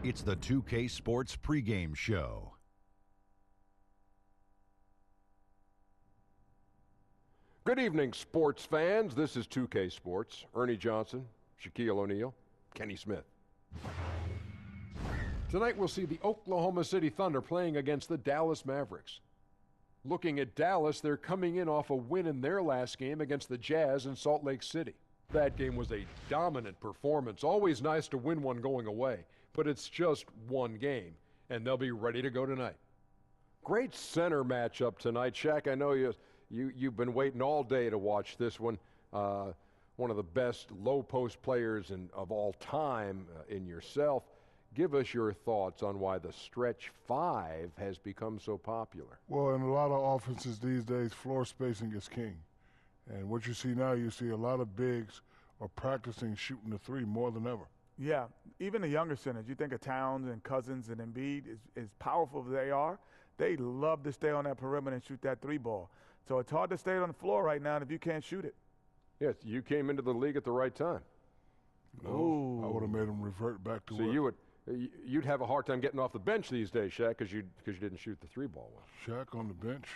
It's the 2K Sports pregame show. Good evening, sports fans. This is 2K Sports. Ernie Johnson, Shaquille O'Neal, Kenny Smith. Tonight we'll see the Oklahoma City Thunder playing against the Dallas Mavericks. Looking at Dallas, they're coming in off a win in their last game against the Jazz in Salt Lake City. That game was a dominant performance. Always nice to win one going away, but it's just one game, and they'll be ready to go tonight. Great center matchup tonight. Shaq, I know you've been waiting all day to watch this one. One of the best low-post players of all time in yourself. Give us your thoughts on why the stretch five has become so popular. Well, in a lot of offenses these days, floor spacing is king. And what you see now, you see a lot of bigs are practicing shooting the three more than ever. Yeah, even the younger centers, you think of Towns and Cousins and Embiid, as powerful as they are, they love to stay on that perimeter and shoot that three ball. So it's hard to stay on the floor right now if you can't shoot it. Yes, you came into the league at the right time. No, I would have made them revert back to work. You'd have a hard time getting off the bench these days, Shaq, because you didn't shoot the three ball well. Shaq on the bench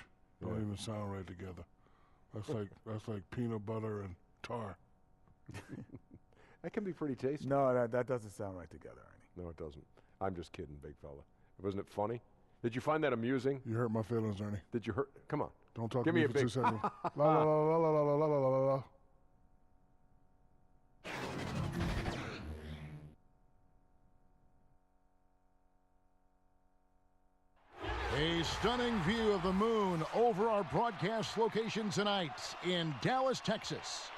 don't even sound right together. That's like peanut butter and tar. That can be pretty tasty. No, that doesn't sound right together, Ernie. No, it doesn't. I'm just kidding, big fella. Wasn't it funny? Did you find that amusing? You hurt my feelings, Ernie. Did you hurt? Come on. Don't talk Give to me me a for big 2 seconds. La la la la la la la la la la. A stunning view of the moon over our broadcast location tonight in Dallas, Texas.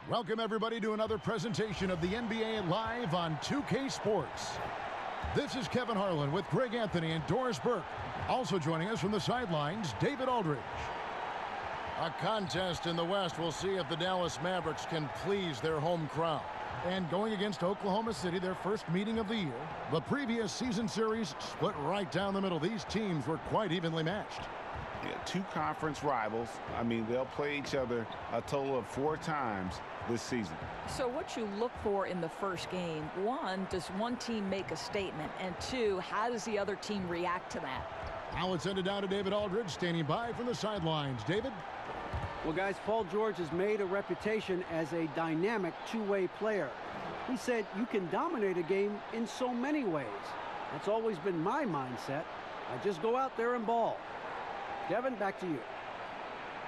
Welcome, everybody, to another presentation of the NBA Live on 2K Sports. This is Kevin Harlan with Greg Anthony and Doris Burke. Also joining us from the sidelines, David Aldridge. A contest in the West. We'll see if the Dallas Mavericks can please their home crowd. And going against Oklahoma City, their first meeting of the year. The previous season series split right down the middle. These teams were quite evenly matched. Yeah, two conference rivals. I mean, they'll play each other a total of 4 times this season. So what you look for in the first game, one, does one team make a statement? And two, how does the other team react to that? Now let's send it down to David Aldridge, standing by from the sidelines. David? Well, guys, Paul George has made a reputation as a dynamic two-way player. He said you can dominate a game in so many ways. That's always been my mindset. I just go out there and ball. Kevin, back to you.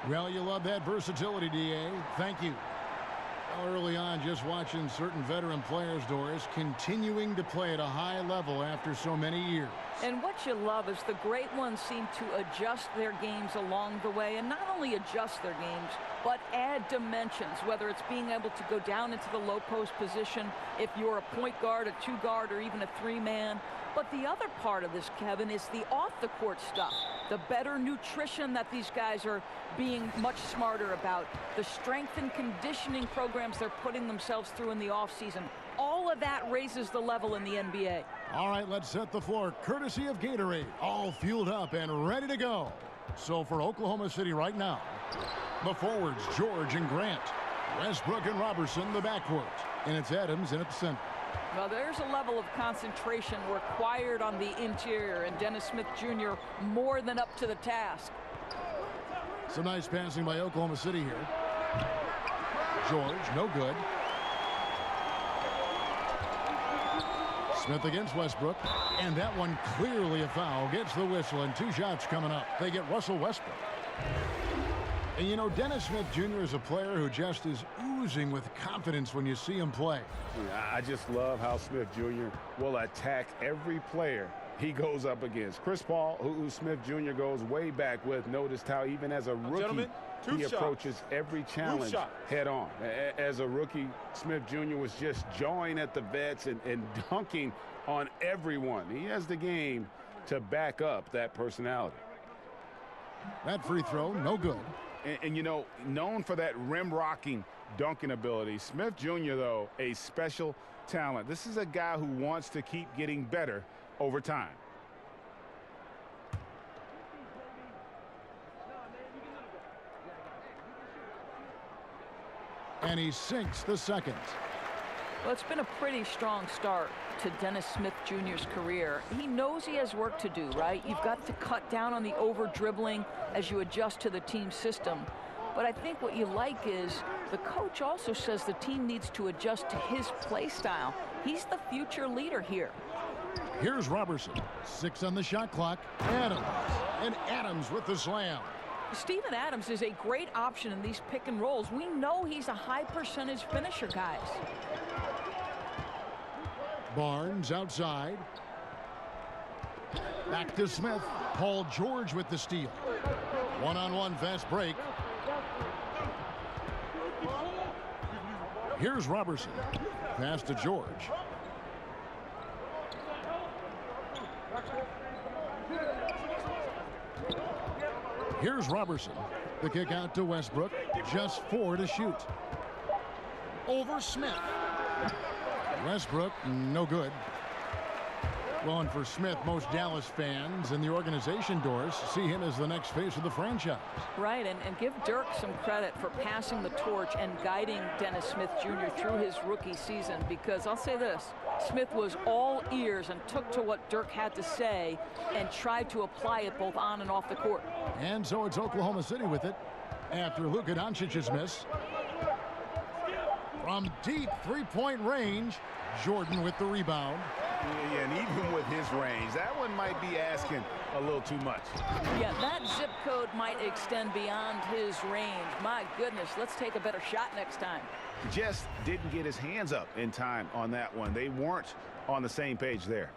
Well, you love that versatility, D.A. Thank you. Well, early on, just watching certain veteran players, Doris, continuing to play at a high level after so many years. And what you love is the great ones seem to adjust their games along the way, and not only adjust their games, but add dimensions, whether it's being able to go down into the low post position if you're a point guard, a two guard, or even a three-man. But the other part of this, Kevin, is the off-the-court stuff. The better nutrition that these guys are being much smarter about. The strength and conditioning programs they're putting themselves through in the offseason. All of that raises the level in the NBA. All right, let's set the floor, courtesy of Gatorade. All fueled up and ready to go. So for Oklahoma City right now, the forwards, George and Grant. Westbrook and Robertson, the backcourt. And it's Adams in at the center. Well, there's a level of concentration required on the interior, and Dennis Smith Jr. more than up to the task. Some nice passing by Oklahoma City here. George, no good. Smith against Westbrook, and that one clearly a foul. Gets the whistle, and 2 shots coming up. They get Russell Westbrook. And you know, Dennis Smith Jr. is a player who just is oozing with confidence when you see him play. I just love how Smith Jr. will attack every player he goes up against. Chris Paul, who Smith Jr. goes way back with, noticed how even as a rookie, he approaches every challenge head on. As a rookie, Smith Jr. was just jawing at the vets and dunking on everyone. He has the game to back up that personality. That free throw, no good. And you know, known for that rim-rocking dunking ability. Smith Jr., though, a special talent. This is a guy who wants to keep getting better over time. And he sinks the second. Well, it's been a pretty strong start to Dennis Smith Jr.'s career. He knows he has work to do, right? You've got to cut down on the over-dribbling as you adjust to the team system. But I think what you like is the coach also says the team needs to adjust to his play style. He's the future leader here. Here's Robertson. 6 on the shot clock. Adams. And Adams with the slam. Steven Adams is a great option in these pick and rolls. We know he's a high percentage finisher, guys. Barnes outside. Back to Smith. Paul George with the steal. One-on-one fast break. Here's Robertson. Pass to George. Here's Robertson. The kick out to Westbrook. Just 4 to shoot. Over Smith. Westbrook, no good. Well, and for Smith, most Dallas fans and the organization, Doris, see him as the next face of the franchise. Right, and give Dirk some credit for passing the torch and guiding Dennis Smith Jr. through his rookie season, because I'll say this, Smith was all ears and took to what Dirk had to say and tried to apply it both on and off the court. And so it's Oklahoma City with it after Luka Doncic's miss. From deep three-point range, Jordan with the rebound. Yeah, and even with his range, that one might be asking a little too much. Yeah, that zip code might extend beyond his range. My goodness, let's take a better shot next time. Just didn't get his hands up in time on that one. They weren't on the same page there.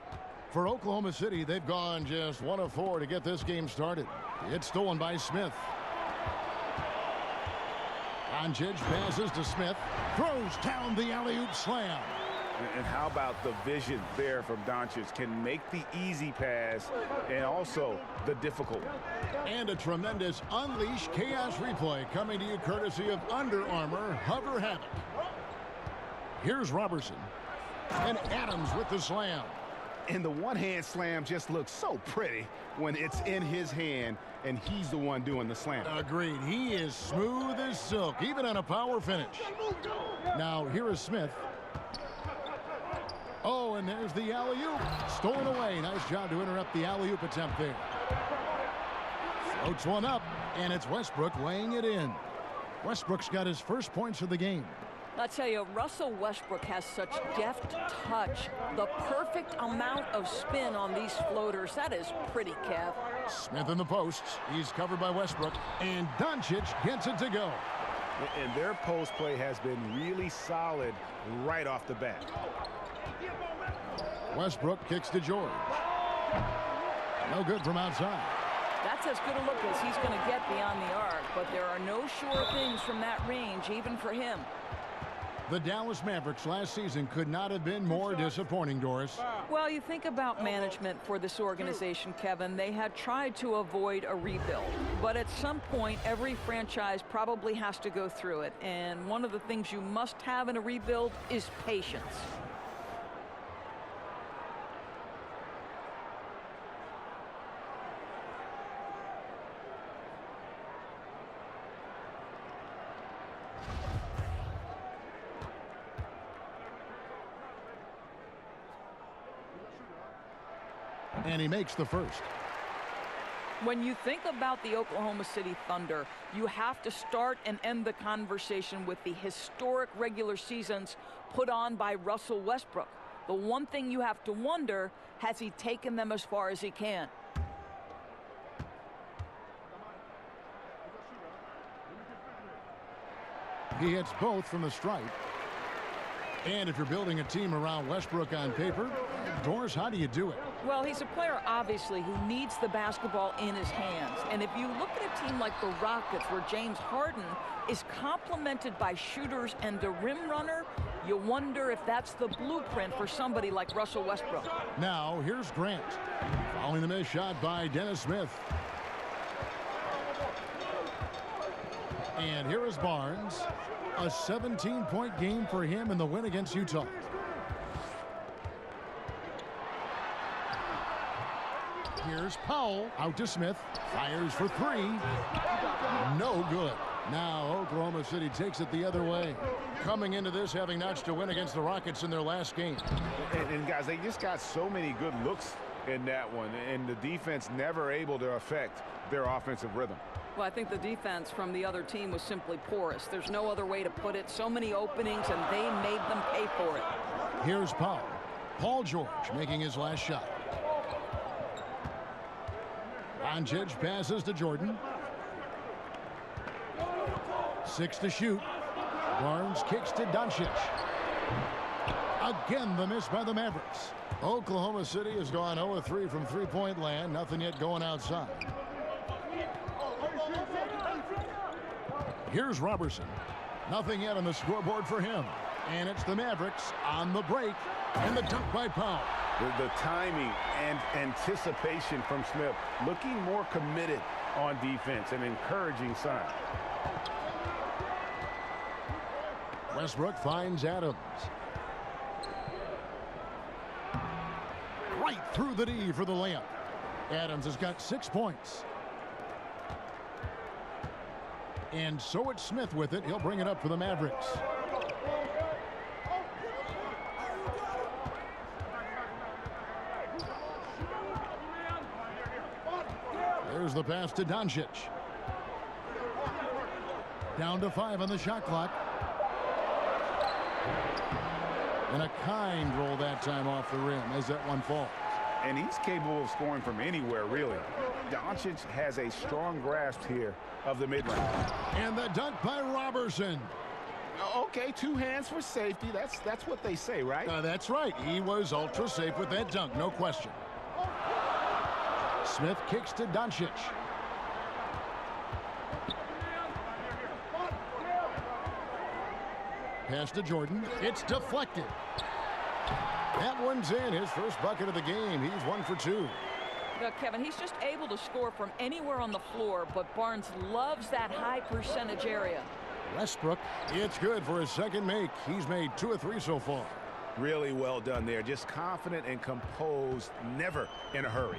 For Oklahoma City, they've gone just 1 of 4 to get this game started. It's stolen by Smith. Doncic passes to Smith, throws down the alley-oop slam. And how about the vision there from Doncic? Can make the easy pass and also the difficult one. And a tremendous Unleash Chaos replay coming to you courtesy of Under Armour Hover Havoc. Here's Robertson. And Adams with the slam. And the one-hand slam just looks so pretty when it's in his hand and he's the one doing the slam. Agreed. He is smooth as silk, even on a power finish. Now, here is Smith. Oh, and there's the alley-oop. Stolen away. Nice job to interrupt the alley-oop attempt there. Floats one up, and it's Westbrook laying it in. Westbrook's got his first points of the game. I'll tell you, Russell Westbrook has such deft touch. The perfect amount of spin on these floaters. That is pretty, Kev. Smith in the posts. He's covered by Westbrook, and Doncic gets it to go. And their post play has been really solid right off the bat. Westbrook kicks to George. No good from outside. That's as good a look as he's going to get beyond the arc, but there are no sure things from that range, even for him. The Dallas Mavericks last season could not have been more disappointing, Doris. Well, you think about management for this organization, Kevin. They had tried to avoid a rebuild, but at some point, every franchise probably has to go through it. And one of the things you must have in a rebuild is patience. And he makes the first. When you think about the Oklahoma City Thunder, you have to start and end the conversation with the historic regular seasons put on by Russell Westbrook. The one thing you have to wonder, has he taken them as far as he can? He hits both from the stripe. And if you're building a team around Westbrook on paper, Doris, how do you do it? Well, he's a player, obviously, who needs the basketball in his hands. And if you look at a team like the Rockets, where James Harden is complemented by shooters and a rim runner, you wonder if that's the blueprint for somebody like Russell Westbrook. Now, here's Grant. Following the missed shot by Dennis Smith. And here is Barnes. A 17-point game for him in the win against Utah. Here's Powell out to Smith. Fires for three. No good. Now Oklahoma City takes it the other way. Coming into this having notched a win against the Rockets in their last game. And guys, they just got so many good looks in that one, and the defense never able to affect their offensive rhythm. Well, I think the defense from the other team was simply porous. There's no other way to put it. So many openings, and they made them pay for it. Here's Paul George making his last shot. Doncic passes to Jordan. 6 to shoot. Barnes kicks to Doncic. Again, the miss by the Mavericks. Oklahoma City has gone 0-3 from three-point land. Nothing yet going outside. Here's Robertson. Nothing yet on the scoreboard for him. And it's the Mavericks on the break. And the dunk by Powell. The timing and anticipation from Smith, looking more committed on defense, an encouraging sign. Westbrook finds Adams. Right through the D for the layup. Adams has got 6 points. And so it's Smith with it. He'll bring it up for the Mavericks. There's the pass to Doncic. Down to 5 on the shot clock. And a kind roll that time off the rim as that one falls. And he's capable of scoring from anywhere, really. Doncic has a strong grasp here of the mid-range. And the dunk by Robertson. Okay, 2 hands for safety. That's what they say, right? That's right. He was ultra safe with that dunk, no question. Smith kicks to Doncic. Pass to Jordan. It's deflected. That one's in. His first bucket of the game. He's 1 for 2. Kevin, he's just able to score from anywhere on the floor, but Barnes loves that high percentage area. Westbrook, it's good for his second make. He's made 2 of 3 so far. Really well done there. Just confident and composed, never in a hurry.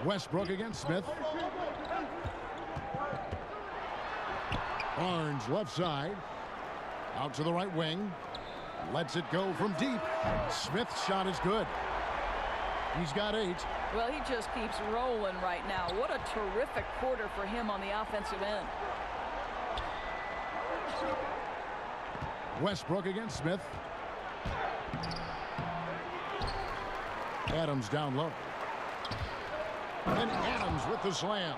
Westbrook against Smith. Barnes left side. Out to the right wing. Lets it go from deep. Smith's shot is good. He's got 8. Well, he just keeps rolling right now. What a terrific quarter for him on the offensive end. Westbrook against Smith. Adams down low. And Adams with the slam.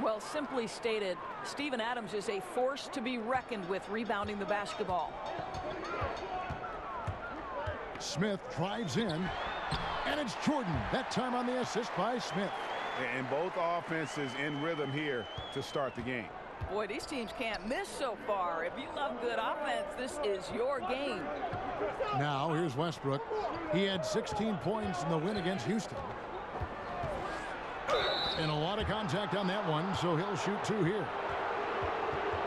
Well, simply stated, Steven Adams is a force to be reckoned with rebounding the basketball. Smith drives in, and it's Jordan. That time on the assist by Smith. And both offenses in rhythm here to start the game. Boy, these teams can't miss so far. If you love good offense, this is your game. Now, here's Westbrook. He had 16 points in the win against Houston. And a lot of contact on that one, so he'll shoot 2 here.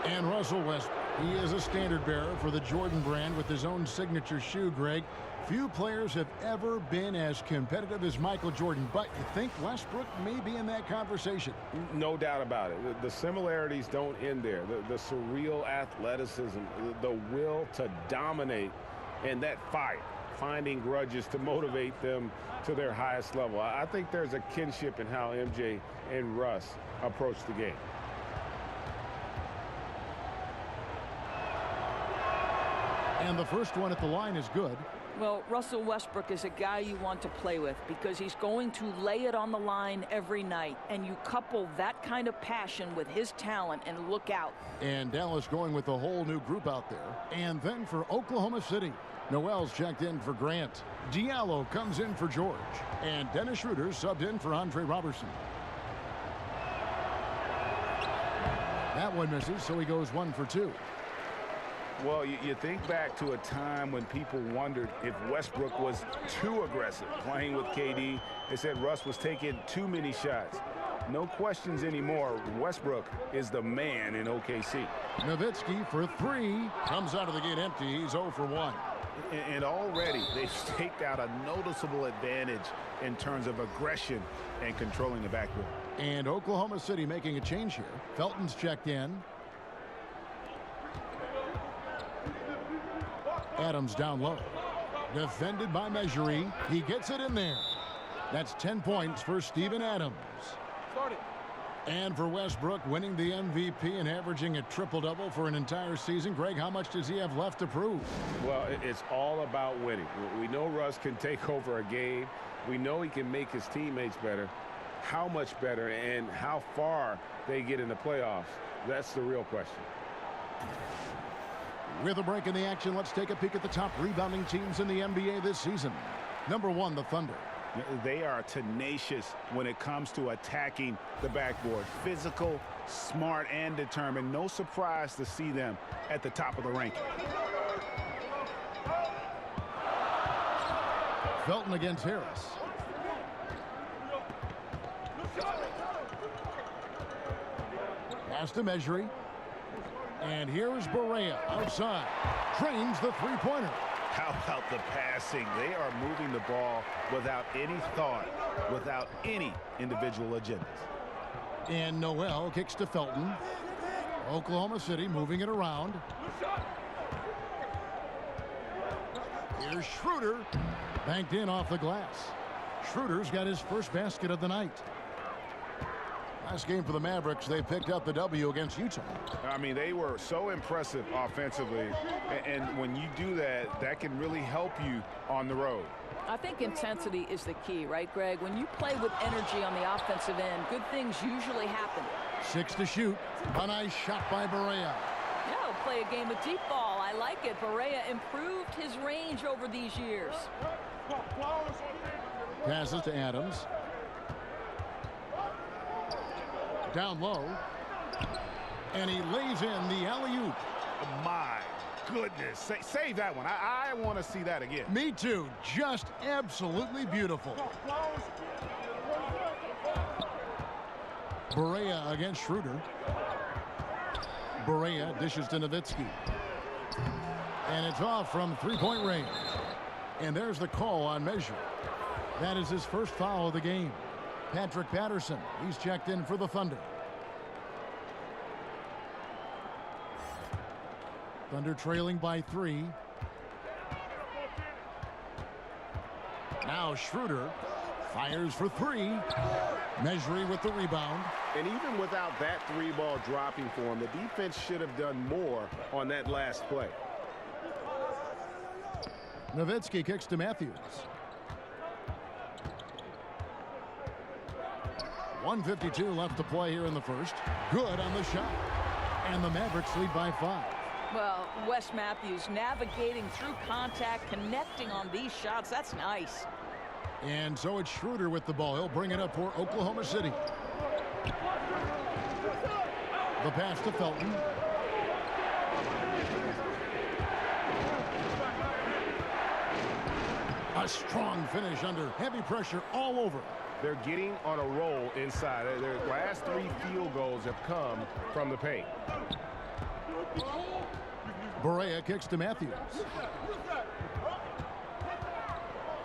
And Russell Westbrook, he is a standard bearer for the Jordan brand with his own signature shoe, Greg. Few players have ever been as competitive as Michael Jordan, but you think Westbrook may be in that conversation? No doubt about it. The similarities don't end there. The surreal athleticism, the will to dominate, and that fire, finding grudges to motivate them to their highest level. I think there's a kinship in how MJ and Russ approach the game. And the first one at the line is good. Well, Russell Westbrook is a guy you want to play with because he's going to lay it on the line every night. And you couple that kind of passion with his talent and look out. And Dallas going with a whole new group out there. And then for Oklahoma City, Noel's checked in for Grant. Diallo comes in for George. And Dennis Schroeder subbed in for Andre Robertson. That one misses, so he goes 1 for 2. Well, you think back to a time when people wondered if Westbrook was too aggressive playing with KD. They said Russ was taking too many shots. No questions anymore. Westbrook is the man in OKC. Nowitzki for three. Comes out of the gate empty. He's 0 for 1. And already they've staked out a noticeable advantage in terms of aggression and controlling the backcourt. And Oklahoma City making a change here. Felton's checked in. Adams down low. Defended by Measury. He gets it in there. That's 10 points for Steven Adams. And for Westbrook, winning the MVP and averaging a triple-double for an entire season. Greg, how much does he have left to prove? Well, it's all about winning. We know Russ can take over a game. We know he can make his teammates better. How much better and how far they get in the playoffs, that's the real question. With a break in the action, let's take a peek at the top rebounding teams in the NBA this season. Number 1, the Thunder. They are tenacious when it comes to attacking the backboard. Physical, smart, and determined. No surprise to see them at the top of the ranking. Felton against Harris. Pass to Measury. And here is Barea outside. Trains the three-pointer. How about the passing? They are moving the ball without any thought, without any individual agendas. And Noel kicks to Felton. Oklahoma City moving it around. Here's Schroeder. Banked in off the glass. Schroeder's got his first basket of the night. Last game for the Mavericks, they picked up the W against Utah. I mean, they were so impressive offensively. And when you do that, that can really help you on the road. I think intensity is the key, right, Greg? When you play with energy on the offensive end, good things usually happen. 6 to shoot. A nice shot by Barea. Yeah, play a game of deep ball. I like it. Barea improved his range over these years. Passes to Adams. Down low. And he lays in the alley-oop. My goodness. Save that one. I want to see that again. Me too. Just absolutely beautiful. Barea against Schroeder. Barea dishes to Nowitzki. And it's off from three-point range. And there's the call on Measure. That is his first foul of the game. Patrick Patterson, he's checked in for the Thunder. Thunder trailing by 3. Now Schroeder fires for 3. Measury with the rebound. And even without that 3-ball dropping for him, the defense should have done more on that last play. Nowitzki kicks to Matthews. 1:52 left to play here in the first. Good on the shot. And the Mavericks lead by 5. Well, Wes Matthews navigating through contact, connecting on these shots. That's nice. And so it's Schroeder with the ball. He'll bring it up for Oklahoma City. The pass to Felton. A strong finish under heavy pressure all over. They're getting on a roll inside. Their last 3 field goals have come from the paint. Barea kicks to Matthews.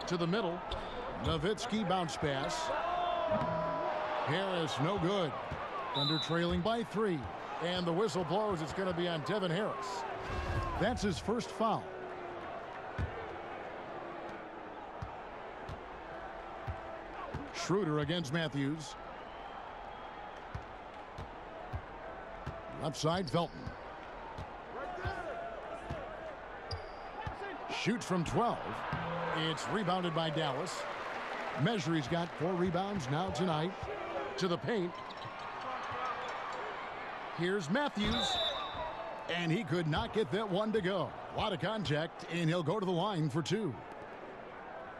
To the middle. Nowitzki bounce pass. Harris no good. Thunder trailing by 3. And the whistle blows. It's going to be on Devin Harris. That's his first foul. Schroeder against Matthews. Left side, Felton. Shoots from 12. It's rebounded by Dallas. Measury's got 4 rebounds now tonight. To the paint. Here's Matthews. And he could not get that one to go. A lot of contact, and he'll go to the line for 2.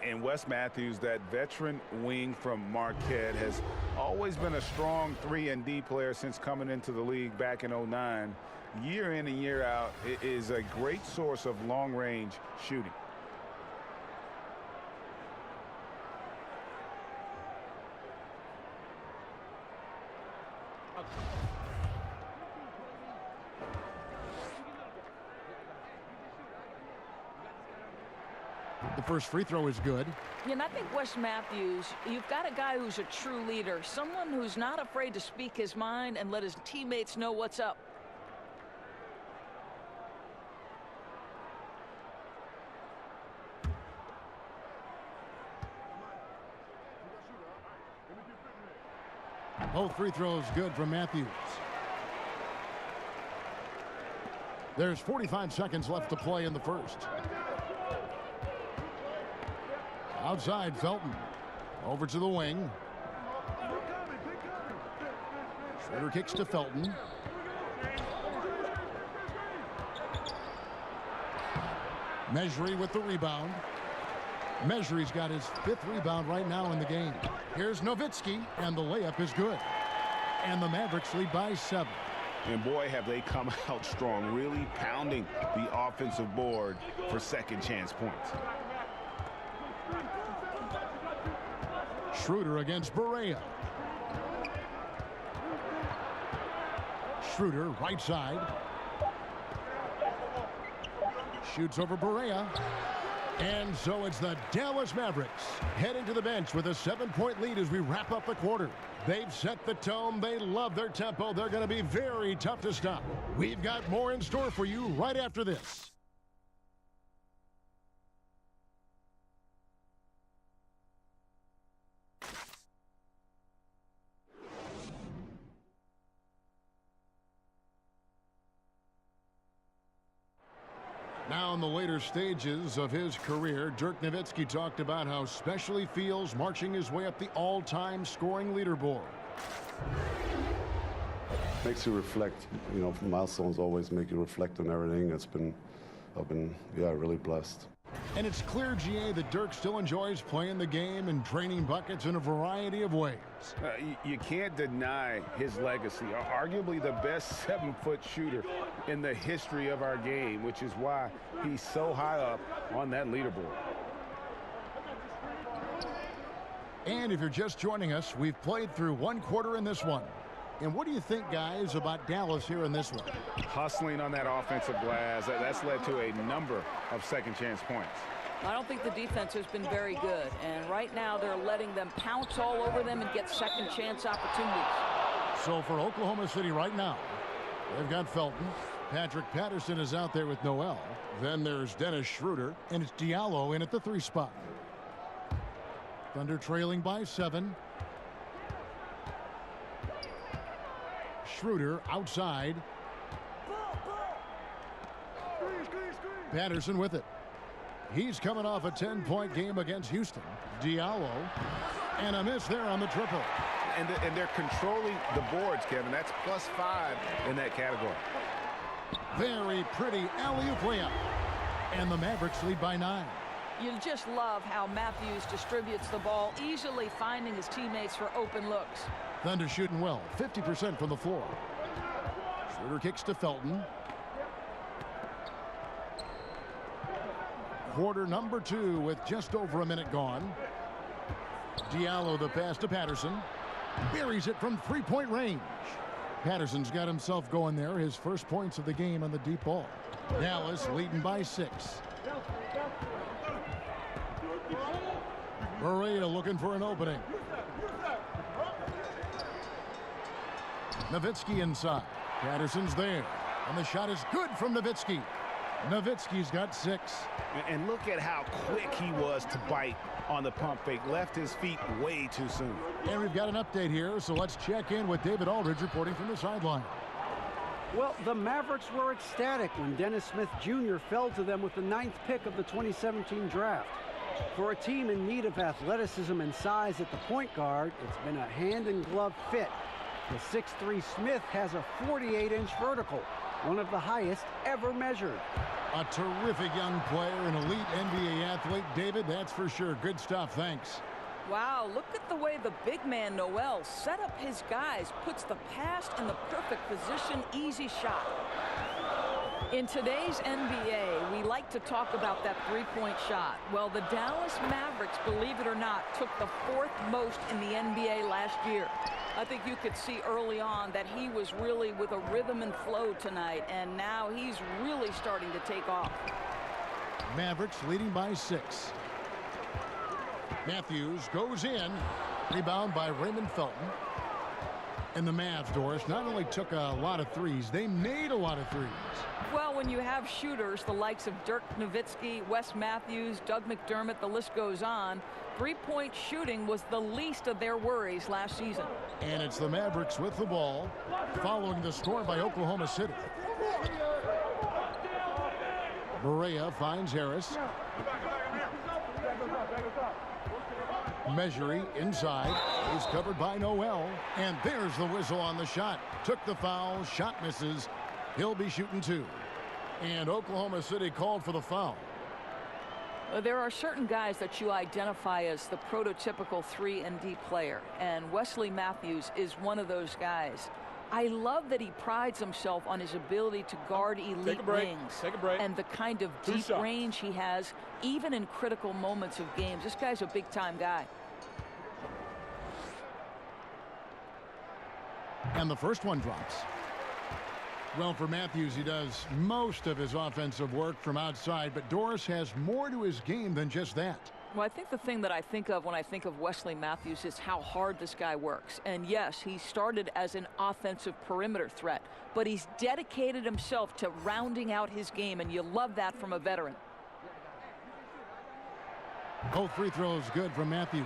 And Wes Matthews, that veteran wing from Marquette, has always been a strong 3-and-D player since coming into the league back in 2009. Year in and year out, it is a great source of long-range shooting. The first free throw is good. And I think Wes Matthews, you've got a guy who's a true leader, someone who's not afraid to speak his mind and let his teammates know what's up. Both free throws good from Matthews. There's 45 seconds left to play in the first. Outside, Felton. Over to the wing. Schroeder kicks to Felton. Mejri with the rebound. Mejri's got his 5th rebound right now in the game. Here's Nowitzki, and the layup is good. And the Mavericks lead by 7. And boy, have they come out strong, really pounding the offensive board for second chance points. Schroeder against Barea. Schroeder, right side. Shoots over Barea. And so it's the Dallas Mavericks heading to the bench with a 7-point lead as we wrap up the quarter. They've set the tone. They love their tempo. They're going to be very tough to stop. We've got more in store for you right after this. Now in the later stages of his career, Dirk Nowitzki talked about how special he feels marching his way up the all-time scoring leaderboard. Makes you reflect, you know, milestones always make you reflect on everything. I've been, really blessed. And it's clear, GA, that Dirk still enjoys playing the game and draining buckets in a variety of ways. You can't deny his legacy. Arguably the best 7-foot shooter in the history of our game, which is why he's so high up on that leaderboard. And if you're just joining us, we've played through 1 quarter in this one. And what do you think, guys, about Dallas here in this one? Hustling on that offensive glass, that's led to a number of second chance points. I don't think the defense has been very good, and right now they're letting them pounce all over them and get second chance opportunities. So for Oklahoma City right now, they've got Felton. Patrick Patterson is out there with Noel. Then there's Dennis Schroeder, and it's Diallo in at the 3 spot. Thunder trailing by 7. Schroeder outside. Patterson with it. He's coming off a 10-point game against Houston. Diallo. And a miss there on the triple. And they're controlling the boards, Kevin. That's +5 in that category. Very pretty alley-oop layup. And the Mavericks lead by 9. You just love how Matthews distributes the ball, easily finding his teammates for open looks. Thunder shooting well, 50% from the floor. Schroeder kicks to Felton. Quarter number 2 with just over a minute gone. Diallo the pass to Patterson. Buries it from 3-point range. Patterson's got himself going there. His first points of the game on the deep ball. Dallas leading by 6. Barea looking for an opening. Nowitzki inside. Patterson's there. And the shot is good from Nowitzki. Nowitzki's got 6. And look at how quick he was to bite on the pump fake. Left his feet way too soon. And we've got an update here, so let's check in with David Aldridge reporting from the sideline. Well, the Mavericks were ecstatic when Dennis Smith Jr. fell to them with the 9th pick of the 2017 draft. For a team in need of athleticism and size at the point guard, it's been a hand-and-glove fit. The 6'3" Smith has a 48-inch vertical, one of the highest ever measured. A terrific young player, an elite NBA athlete. David, that's for sure. Good stuff. Thanks. Wow, look at the way the big man Noel set up his guys, puts the pass in the perfect position, easy shot. In today's NBA, we like to talk about that three-point shot. Well, the Dallas Mavericks, believe it or not, took the 4th most in the NBA last year. I think you could see early on that he was really with a rhythm and flow tonight, and now he's really starting to take off. Mavericks leading by 6. Matthews goes in. Rebound by Raymond Felton. And the Mavs, Doris, not only took a lot of threes, they made a lot of threes. Well, when you have shooters, the likes of Dirk Nowitzki, Wes Matthews, Doug McDermott, the list goes on, three-point shooting was the least of their worries last season. And it's the Mavericks with the ball, following the score by Oklahoma City. Berea finds Harris. Measury inside is covered by Noel, and there's the whistle on the shot. Took the foul, shot misses. He'll be shooting 2. And Oklahoma City called for the foul. There are certain guys that you identify as the prototypical 3-and-D player, and Wesley Matthews is one of those guys. I love that he prides himself on his ability to guard elite wings and the kind of deep range he has, even in critical moments of games. This guy's a big-time guy. And the first one drops. Well, for Matthews, he does most of his offensive work from outside, but Doris has more to his game than just that. Well, I think the thing that I think of when I think of Wesley Matthews is how hard this guy works. And yes, he started as an offensive perimeter threat, but he's dedicated himself to rounding out his game, and you love that from a veteran. Both free throws good from Matthews.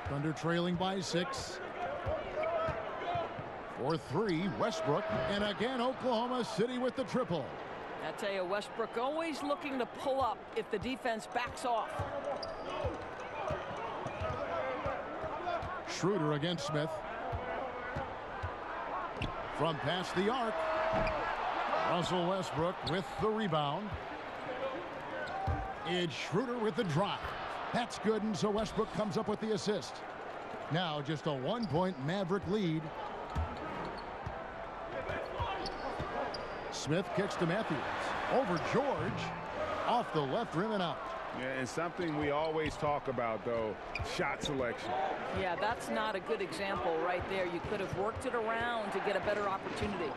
Thunder trailing by 6. For 3, Westbrook, and again Oklahoma City with the triple. I tell you, Westbrook always looking to pull up if the defense backs off. Schroeder against Smith. From past the arc. Russell Westbrook with the rebound. It's Schroeder with the drive. That's good, and so Westbrook comes up with the assist. Now just a 1-point Maverick lead. Smith kicks to Matthews. Over George. Off the left rim and out. Yeah, and something we always talk about, though, shot selection. Yeah, that's not a good example right there. You could have worked it around to get a better opportunity.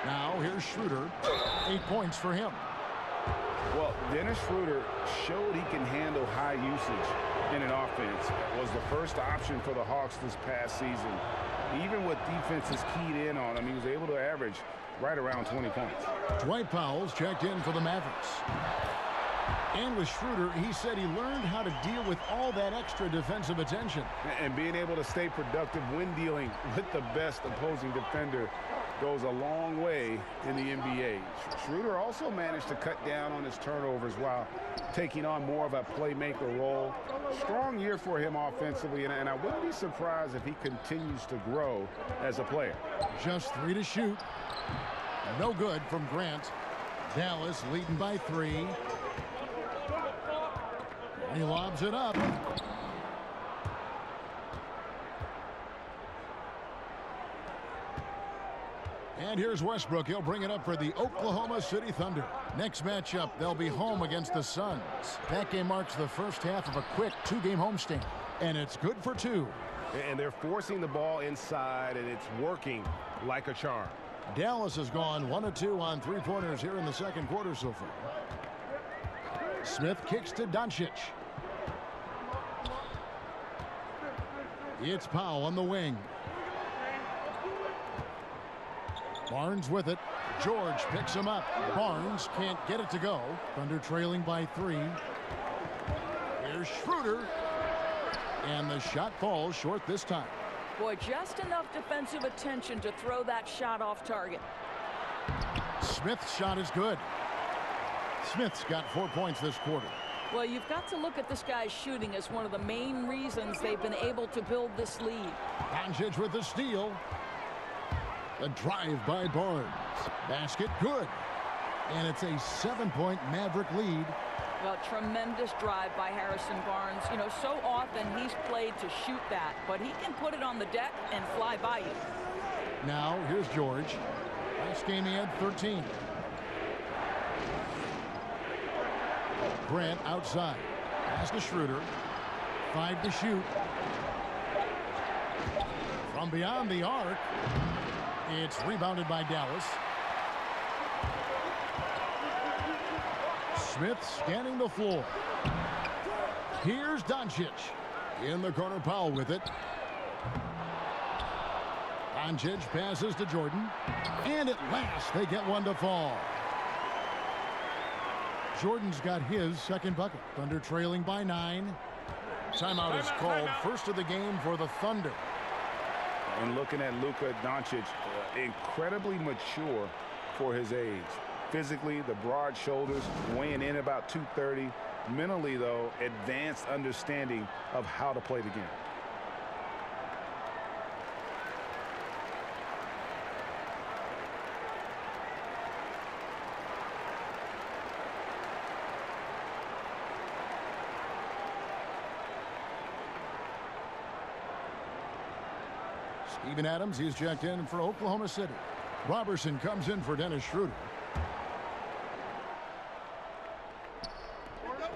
Now here's Schroeder. 8 points for him. Well, Dennis Schroeder showed he can handle high usage in an offense. Was the first option for the Hawks this past season. Even with defenses keyed in on him, he was able to average right around 20 points. Dwight Powell's checked in for the Mavericks. And with Schroeder, he said he learned how to deal with all that extra defensive attention. And being able to stay productive when dealing with the best opposing defender goes a long way in the NBA. Schroeder also managed to cut down on his turnovers while taking on more of a playmaker role. Strong year for him offensively, and I wouldn't be surprised if he continues to grow as a player. Just 3 to shoot. No good from Grant. Dallas leading by 3. He lobs it up. And here's Westbrook. He'll bring it up for the Oklahoma City Thunder. Next matchup, they'll be home against the Suns. That game marks the first half of a quick 2-game homestand, and it's good for 2. And they're forcing the ball inside, and it's working like a charm. Dallas has gone 1 of 2 on 3-pointers here in the second quarter so far. Smith kicks to Doncic. It's Powell on the wing. Barnes with it. George picks him up. Barnes can't get it to go. Thunder trailing by 3. Here's Schroeder. And the shot falls short this time. Boy, just enough defensive attention to throw that shot off target. Smith's shot is good. Smith's got 4 points this quarter. Well, you've got to look at this guy's shooting as one of the main reasons they've been able to build this lead. Doncic with the steal. The drive by Barnes. Basket good. And it's a 7-point Maverick lead. Well, tremendous drive by Harrison Barnes. You know, so often he's played to shoot that, but he can put it on the deck and fly by you. Now, here's George. Last game he had 13. Grant outside. Pass to Schroeder. 5 to shoot. From beyond the arc. It's rebounded by Dallas. Smith scanning the floor. Here's Doncic. In the corner, Powell with it. Doncic passes to Jordan. And at last, they get one to fall. Jordan's got his second bucket. Thunder trailing by 9. Timeout is called. First of the game for the Thunder. And looking at Luka Doncic, incredibly mature for his age. Physically, the broad shoulders, weighing in about 230. Mentally, though, advanced understanding of how to play the game. Steven Adams, he's checked in for Oklahoma City. Robertson comes in for Dennis Schroeder.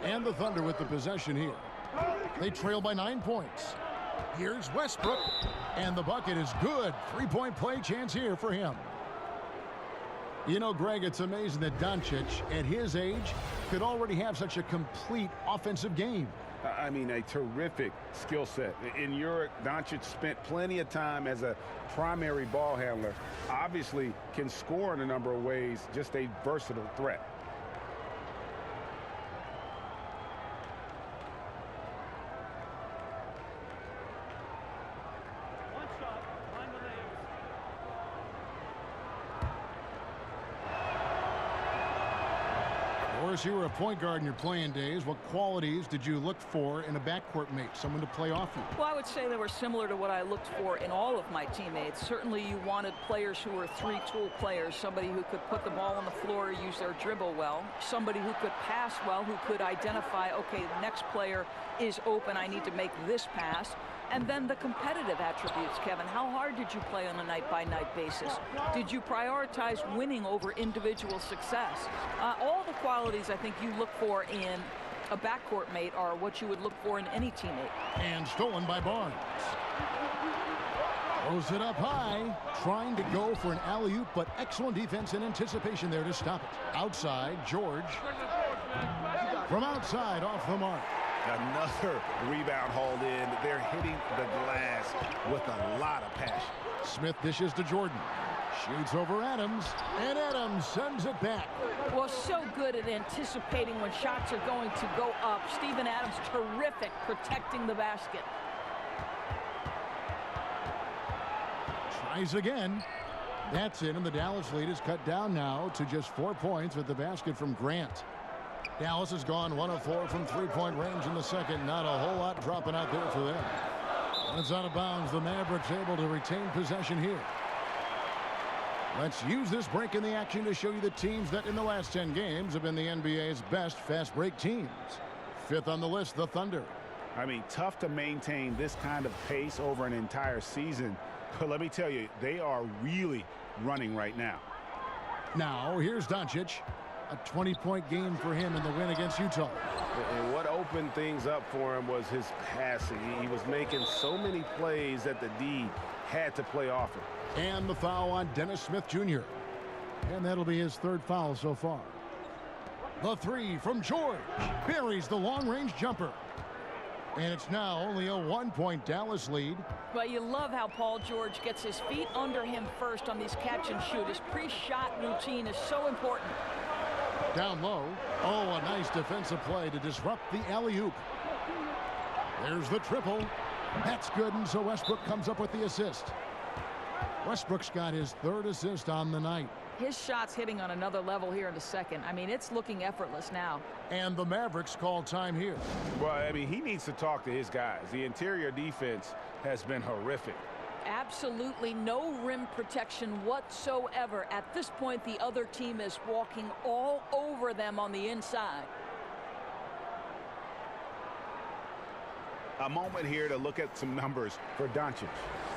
And the Thunder with the possession here. They trail by 9 points. Here's Westbrook. And the bucket is good. 3-point play chance here for him. You know, Greg, it's amazing that Doncic, at his age, could already have such a complete offensive game. I mean, a terrific skill set. In Europe, Doncic spent plenty of time as a primary ball handler. Obviously can score in a number of ways, just a versatile threat. You were a point guard in your playing days. What qualities did you look for in a backcourt mate, someone to play off you? Well, I would say they were similar to what I looked for in all of my teammates. Certainly you wanted players who were three-tool players, somebody who could put the ball on the floor, use their dribble well, somebody who could pass well, who could identify, okay, the next player is open, I need to make this pass. And then the competitive attributes, Kevin. How hard did you play on a night-by-night basis? Did you prioritize winning over individual success? All the qualities I think you look for in a backcourt mate are what you would look for in any teammate. And stolen by Barnes. Throws it up high, trying to go for an alley-oop, but excellent defense and anticipation there to stop it. Outside, George. From outside, off the mark. Another rebound hauled in. They're hitting the glass with a lot of passion. Smith dishes to Jordan. Shoots over Adams, and Adams sends it back. Well, so good at anticipating when shots are going to go up. Steven Adams, terrific protecting the basket. Tries again. That's it, and the Dallas lead is cut down now to just 4 points with the basket from Grant. Dallas has gone 1 of 4 from three-point range in the second. Not a whole lot dropping out there for them. It's out of bounds. The Mavericks able to retain possession here. Let's use this break in the action to show you the teams that in the last 10 games have been the NBA's best fast break teams. Fifth on the list, the Thunder. I mean, tough to maintain this kind of pace over an entire season. But let me tell you, they are really running right now. Now, here's Doncic. A 20-point game for him in the win against Utah. And what opened things up for him was his passing. He was making so many plays that the D had to play off him. And the foul on Dennis Smith Jr. And that'll be his third foul so far. The three from George buries the long-range jumper. And it's now only a 1-point Dallas lead. But you love how Paul George gets his feet under him first on these catch and shoot. His pre-shot routine is so important. Down low. Oh, a nice defensive play to disrupt the alley-oop. There's the triple. That's good, and so Westbrook comes up with the assist. Westbrook's got his third assist on the night. His shot's hitting on another level here in the second. I mean, it's looking effortless now. And the Mavericks call time here. Well, I mean, he needs to talk to his guys. The interior defense has been horrific. Absolutely no rim protection whatsoever. At this point, the other team is walking all over them on the inside. A moment here to look at some numbers for Doncic.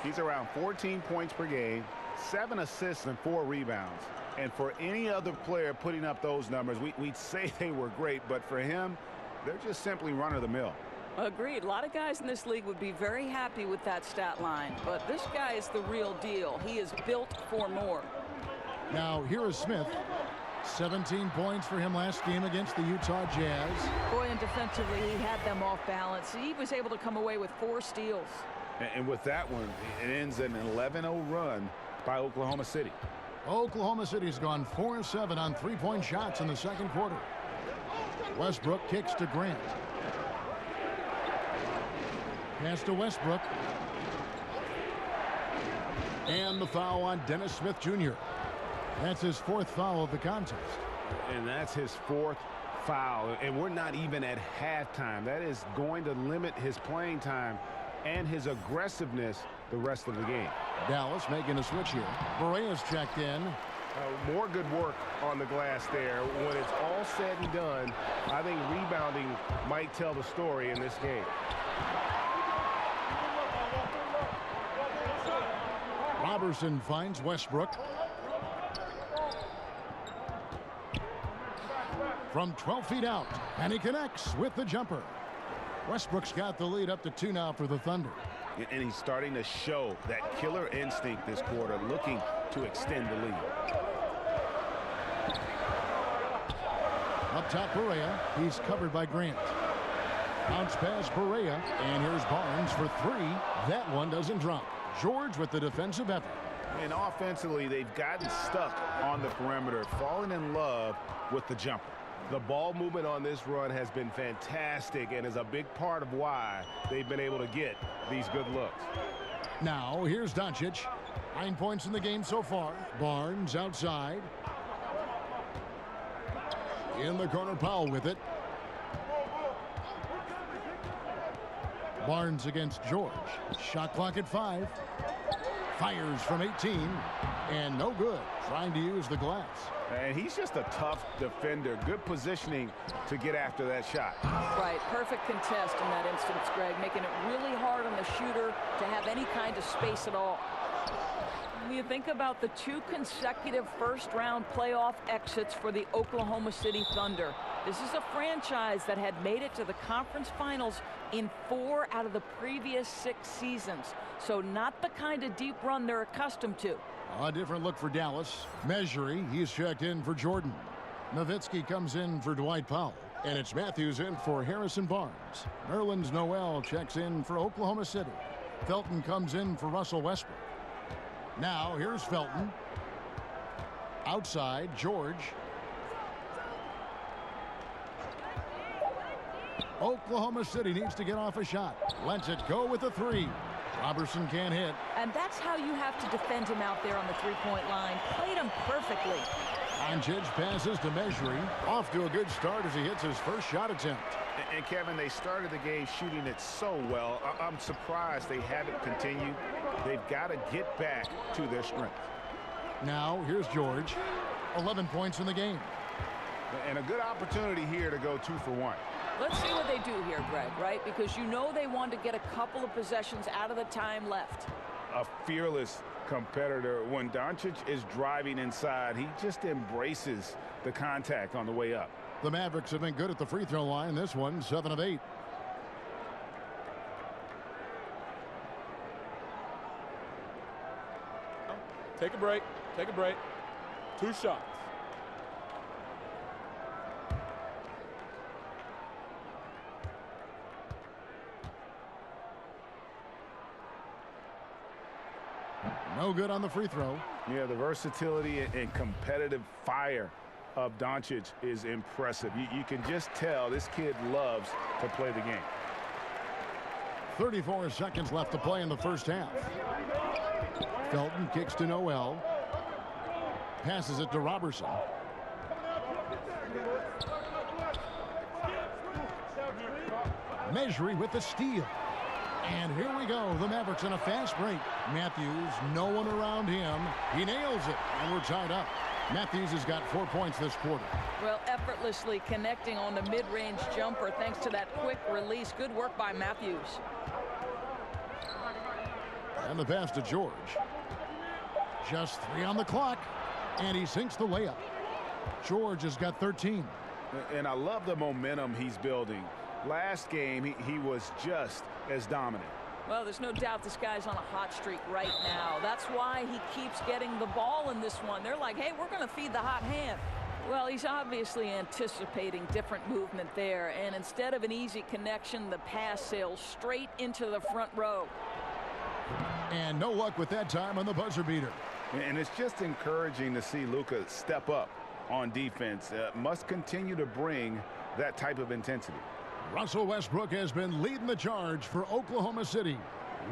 He's around 14 points per game, 7 assists and 4 rebounds. And for any other player putting up those numbers, we'd say they were great, but for him, they're just simply run-of-the-mill. Agreed. A lot of guys in this league would be very happy with that stat line, but this guy is the real deal. He is built for more. Now, here is Smith. 17 points for him last game against the Utah Jazz. Boy, and defensively, he had them off balance. He was able to come away with 4 steals. And with that one, it ends an 11-0 run by Oklahoma City. Oklahoma City's gone 4-7 on three-point shots in the second quarter. Westbrook kicks to Grant. Pass to Westbrook. And the foul on Dennis Smith Jr. That's his 4th foul of the contest. And that's his 4th foul. And we're not even at halftime. That is going to limit his playing time and his aggressiveness the rest of the game. Dallas making a switch here. Berea's checked in. More good work on the glass there. When it's all said and done, I think rebounding might tell the story in this game. Robertson finds Westbrook. From 12 feet out, and he connects with the jumper. Westbrook's got the lead up to 2 now for the Thunder. And he's starting to show that killer instinct this quarter, looking to extend the lead. Up top, Berea. He's covered by Grant. Bounce pass, Berea. And here's Barnes for 3. That one doesn't drop. George with the defensive effort. And offensively, they've gotten stuck on the perimeter, falling in love with the jumper. The ball movement on this run has been fantastic and is a big part of why they've been able to get these good looks. Now, here's Doncic. 9 points in the game so far. Barnes outside. In the corner, Powell with it. Barnes against George. Shot clock at 5. Fires from 18. And no good. Trying to use the glass. And he's just a tough defender. Good positioning to get after that shot. Right. Perfect contest in that instance, Greg. Making it really hard on the shooter to have any kind of space at all. When you think about the 2 consecutive first-round playoff exits for the Oklahoma City Thunder, this is a franchise that had made it to the conference finals in 4 out of the previous 6 seasons. So not the kind of deep run they're accustomed to. A different look for Dallas. Measury, he's checked in for Jordan. Nowitzki comes in for Dwight Powell. And it's Matthews in for Harrison Barnes. Nerlens Noel checks in for Oklahoma City. Felton comes in for Russell Westbrook. Now, here's Felton. Outside, George. Oklahoma City needs to get off a shot. Lets it go with a 3. Robertson can't hit. And that's how you have to defend him out there on the 3-point line. Played him perfectly. Doncic passes to Measury. Off to a good start as he hits his first shot attempt. And Kevin, they started the game shooting it so well. I'm surprised they haven't continued. They've got to get back to their strength. Now, here's George. 11 points in the game. And a good opportunity here to go 2 for 1. Let's see what they do here, Greg, right? Because you know they want to get a couple of possessions out of the time left. A fearless competitor. When Doncic is driving inside, he just embraces the contact on the way up. The Mavericks have been good at the free throw line. This one, 7 of 8. Take a break. Take a break. 2 shots. No good on the free throw. Yeah, the versatility and competitive fire of Doncic is impressive. You can just tell this kid loves to play the game. 34 seconds left to play in the first half. Felton kicks to Noel. Passes it to Robertson. Measury with the steal. And here we go. The Mavericks in a fast break. Matthews, no one around him. He nails it, and we're tied up. Matthews has got 4 points this quarter. Well, effortlessly connecting on the mid-range jumper thanks to that quick release. Good work by Matthews. And the pass to George. Just 3 on the clock. And he sinks the layup. George has got 13. And I love the momentum he's building. Last game, he was just as dominant. Well, there's no doubt this guy's on a hot streak right now. That's why he keeps getting the ball in this one. They're like, hey, we're going to feed the hot hand. Well, he's obviously anticipating different movement there. And instead of an easy connection, the pass sails straight into the front row. And no luck with that time on the buzzer beater. And it's just encouraging to see Luka step up on defense. Must continue to bring that type of intensity. Russell Westbrook has been leading the charge for Oklahoma City.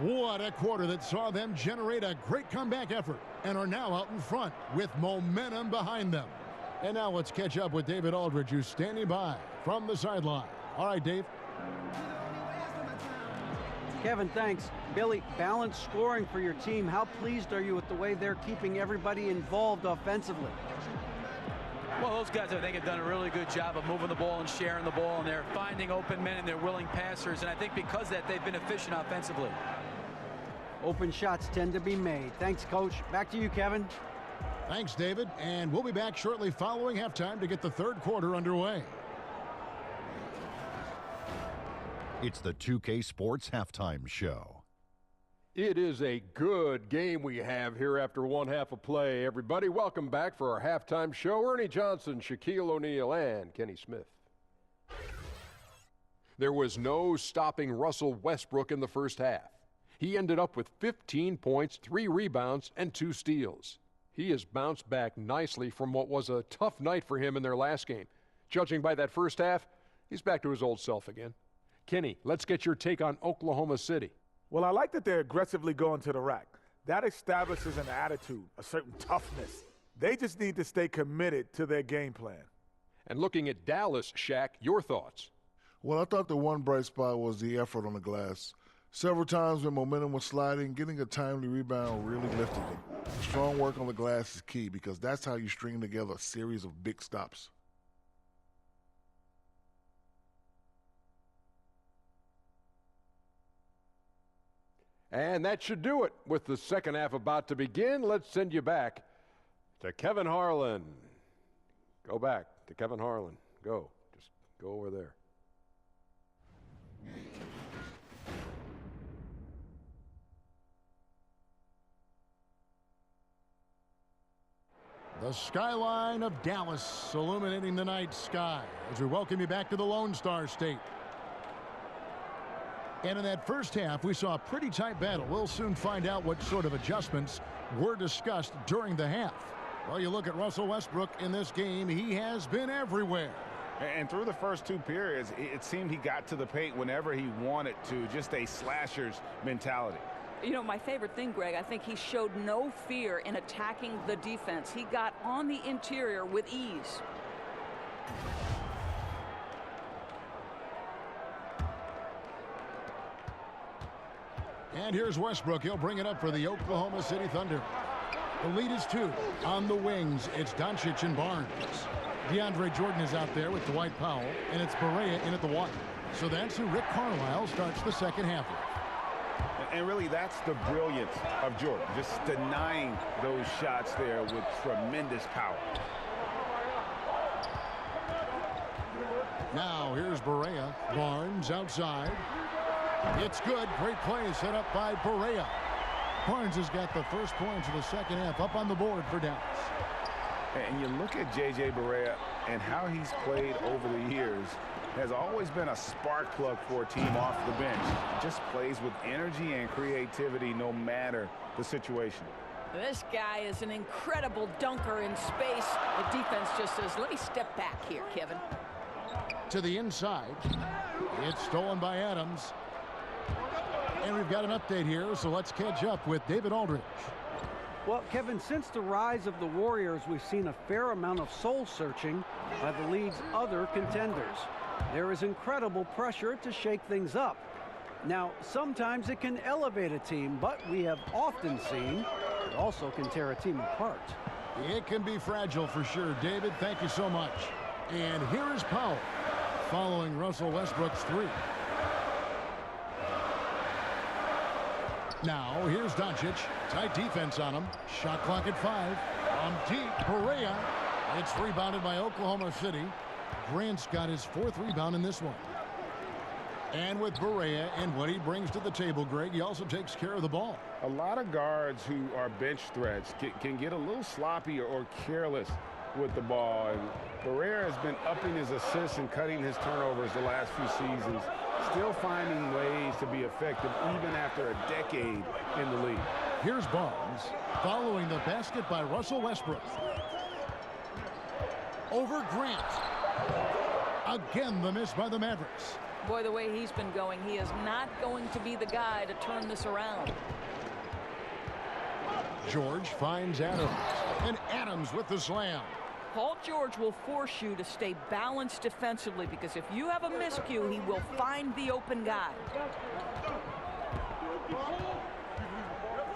What a quarter that saw them generate a great comeback effort and are now out in front with momentum behind them. And now let's catch up with David Aldridge, who's standing by from the sideline. All right, Dave. Kevin, thanks. Billy, balanced scoring for your team. How pleased are you with the way they're keeping everybody involved offensively? Well, those guys, I think, have done a really good job of moving the ball and sharing the ball, and they're finding open men and they're willing passers, and I think because of that, they've been efficient offensively. Open shots tend to be made. Thanks, Coach. Back to you, Kevin. Thanks, David. And we'll be back shortly following halftime to get the third quarter underway. It's the 2K Sports Halftime Show. It is a good game we have here after one half of play. Everybody, welcome back for our halftime show. Ernie Johnson, Shaquille O'Neal, and Kenny Smith. There was no stopping Russell Westbrook in the first half. He ended up with 15 points, 3 rebounds, and 2 steals. He has bounced back nicely from what was a tough night for him in their last game. Judging by that first half, he's back to his old self again. Kenny, let's get your take on Oklahoma City. Well, I like that they're aggressively going to the rack. That establishes an attitude, a certain toughness. They just need to stay committed to their game plan. And looking at Dallas, Shaq, your thoughts? Well, I thought the one bright spot was the effort on the glass. Several times when momentum was sliding, getting a timely rebound really lifted them. Strong work on the glass is key because that's how you string together a series of big stops. And that should do it. With the second half about to begin, let's send you back to Kevin Harlan. Go back to Kevin Harlan. Go. Just go over there. The skyline of Dallas illuminating the night sky as we welcome you back to the Lone Star State. And in that first half, we saw a pretty tight battle. We'll soon find out what sort of adjustments were discussed during the half. Well, you look at Russell Westbrook in this game, he has been everywhere. And through the first 2 periods, it seemed he got to the paint whenever he wanted to, just a slasher's mentality. You know, my favorite thing, Greg, I think he showed no fear in attacking the defense. He got on the interior with ease. And here's Westbrook. He'll bring it up for the Oklahoma City Thunder. The lead is 2. On the wings, it's Doncic and Barnes. DeAndre Jordan is out there with Dwight Powell, and it's Barea in at the 1. So that's who Rick Carlisle starts the second half with. And really, that's the brilliance of Jordan, just denying those shots there with tremendous power. Now here's Barea. Barnes outside. It's good. Great play set up by Barea. Barnes has got the first points of the second half up on the board for Dallas. And you look at J.J. Barea and how he's played over the years, has always been a spark plug for a team off the bench. Just plays with energy and creativity no matter the situation. This guy is an incredible dunker in space. The defense just says, let me step back here, Kevin. To the inside. It's stolen by Adams. And we've got an update here, so let's catch up with David Aldridge. Well, Kevin, since the rise of the Warriors, we've seen a fair amount of soul-searching by the league's other contenders. There is incredible pressure to shake things up. Now, sometimes it can elevate a team, but we have often seen it also can tear a team apart. It can be fragile for sure. David, thank you so much. And here is Powell following Russell Westbrook's 3. Now, here's Doncic. Tight defense on him. Shot clock at 5. From deep, Perea. It's rebounded by Oklahoma City. Grant's got his 4th rebound in this one. And with Perea and what he brings to the table, Greg, he also takes care of the ball. A lot of guards who are bench threats can get a little sloppy or careless with the ball. And Perea has been upping his assists and cutting his turnovers the last few seasons, still finding ways to be effective even after a decade in the league. Here's Barnes following the basket by Russell Westbrook. Over Grant. Again, the miss by the Mavericks. Boy, the way he's been going, he is not going to be the guy to turn this around. George finds Adams. And Adams with the slam. Paul George will force you to stay balanced defensively, because if you have a miscue, he will find the open guy.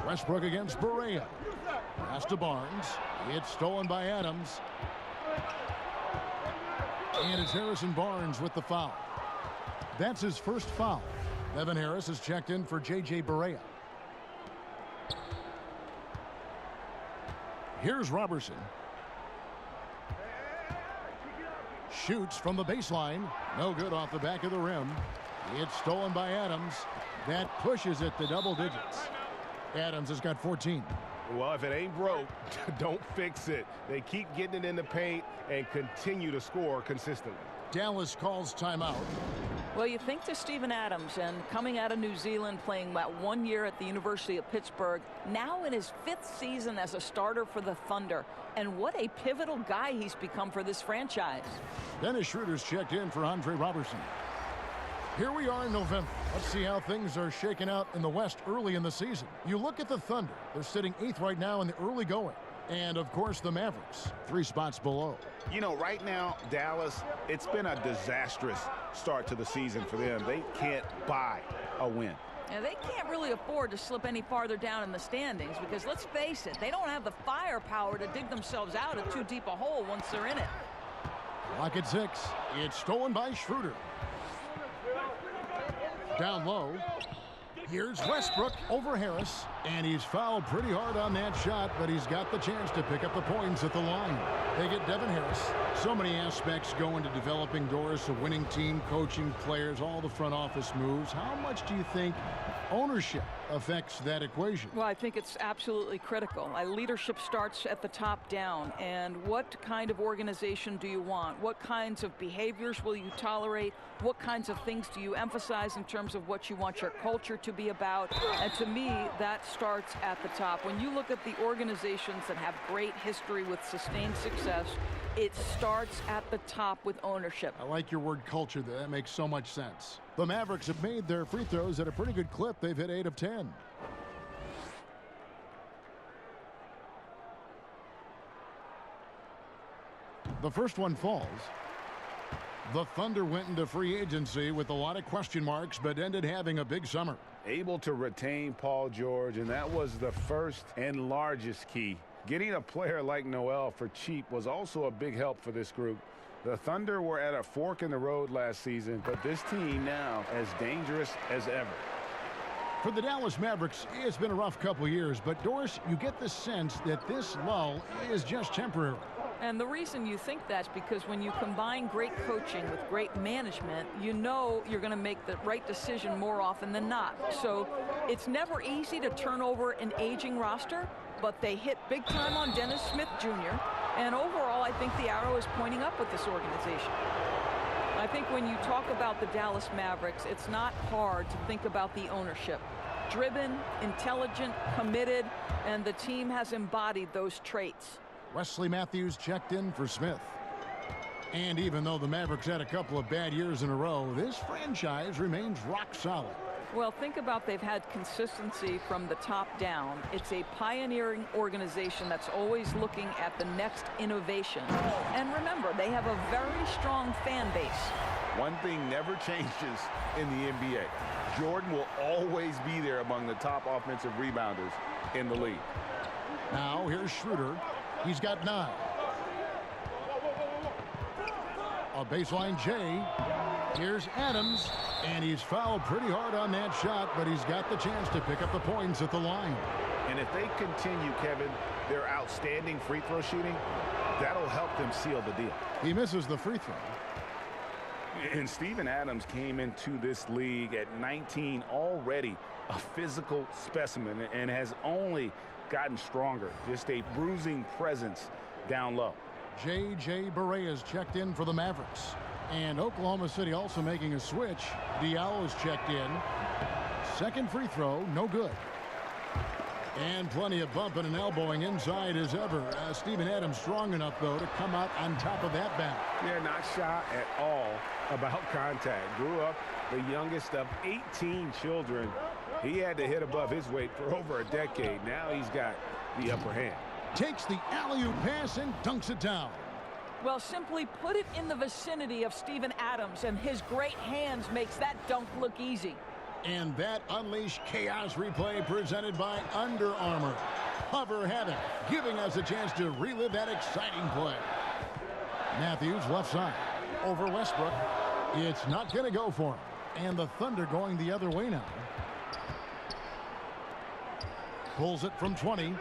Westbrook against Perea. Pass to Barnes. It's stolen by Adams. And it's Harrison Barnes with the foul. That's his first foul. Evan Harris is checked in for J.J. Barea. Here's Robertson. Shoots from the baseline. No good off the back of the rim. It's stolen by Adams. That pushes it to double digits. Adams has got 14. Well, if it ain't broke, don't fix it. They keep getting it in the paint and continue to score consistently. Dallas calls timeout. Well, you think to Steven Adams, and coming out of New Zealand, playing about 1 year at the University of Pittsburgh, now in his 5th season as a starter for the Thunder. And what a pivotal guy he's become for this franchise. Dennis Schroeder's checked in for Andre Robertson. Here we are in November. Let's see how things are shaking out in the West early in the season. You look at the Thunder. They're sitting 8th right now in the early going. And, of course, the Mavericks, 3 spots below. You know, right now, Dallas, it's been a disastrous start to the season for them. They can't buy a win. Yeah, they can't really afford to slip any farther down in the standings, because let's face it, they don't have the firepower to dig themselves out of too deep a hole once they're in it. Clock at 6. It's stolen by Schroeder. Down low. Here's Westbrook over Harris, and he's fouled pretty hard on that shot, but he's got the chance to pick up the points at the line. They get Devin Harris. So many aspects go into developing Doris, a winning team, coaching players, all the front office moves. How much do you think ownership affects that equation? Well, I think it's absolutely critical. Leadership starts at the top down. And what kind of organization do you want? What kinds of behaviors will you tolerate? What kinds of things do you emphasize in terms of what you want your culture to be about? And to me, that starts at the top. When you look at the organizations that have great history with sustained success, it starts at the top with ownership. I like your word culture there. That makes so much sense. The Mavericks have made their free throws at a pretty good clip. They've hit 8 of 10. The first one falls. The Thunder went into free agency with a lot of question marks, but ended having a big summer. Able to retain Paul George, and that was the first and largest key. Getting a player like Noel for cheap was also a big help for this group. The Thunder were at a fork in the road last season, but this team now as dangerous as ever. For the Dallas Mavericks, it's been a rough couple years, but Doris, you get the sense that this lull is just temporary. And the reason you think that's because when you combine great coaching with great management, you know you're going to make the right decision more often than not. So it's never easy to turn over an aging roster, but they hit big time on Dennis Smith Jr. And overall, I think the arrow is pointing up with this organization. I think when you talk about the Dallas Mavericks, it's not hard to think about the ownership. Driven, intelligent, committed, and the team has embodied those traits. Wesley Matthews checked in for Smith. And even though the Mavericks had a couple of bad years in a row, this franchise remains rock solid. Well, think about they've had consistency from the top down. It's a pioneering organization that's always looking at the next innovation. And remember, they have a very strong fan base. One thing never changes in the NBA. Jordan will always be there among the top offensive rebounders in the league. Now here's Schroeder. He's got 9. A baseline J. Here's Adams, and he's fouled pretty hard on that shot, but he's got the chance to pick up the points at the line. And if they continue, Kevin, their outstanding free throw shooting, that'll help them seal the deal. He misses the free throw. And Steven Adams came into this league at 19, already a physical specimen, and has only gotten stronger. Just a bruising presence down low. J.J. Barea is checked in for the Mavericks. And Oklahoma City also making a switch. Diallo's checked in. Second free throw, no good. And plenty of bumping and elbowing inside as ever. Steven Adams strong enough, though, to come out on top of that battle. Yeah, not shy at all about contact. Grew up the youngest of 18 children. He had to hit above his weight for over a decade. Now he's got the upper hand. Takes the alley-oop pass and dunks it down. Well, simply put it in the vicinity of Steven Adams, and his great hands makes that dunk look easy. And that Unleash Chaos replay presented by Under Armour. Hover Havoc, giving us a chance to relive that exciting play. Matthews left side. Over Westbrook. It's not going to go for him. And the Thunder going the other way now. Pulls it from 20.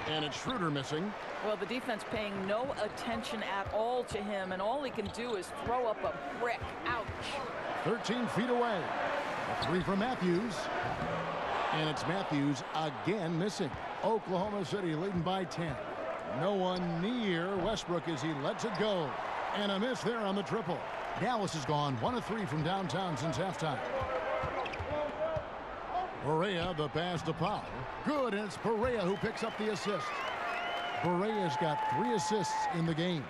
And it's Schroeder missing. Well, the defense paying no attention at all to him, and all he can do is throw up a brick. Ouch. 13 feet away. A 3 from Matthews. And it's Matthews again missing. Oklahoma City leading by 10. No one near Westbrook as he lets it go. And a miss there on the triple. Dallas has gone 1 of 3 from downtown since halftime. Barea, the pass to Powell. Good, and it's Barea who picks up the assist. Barea's got 3 assists in the game.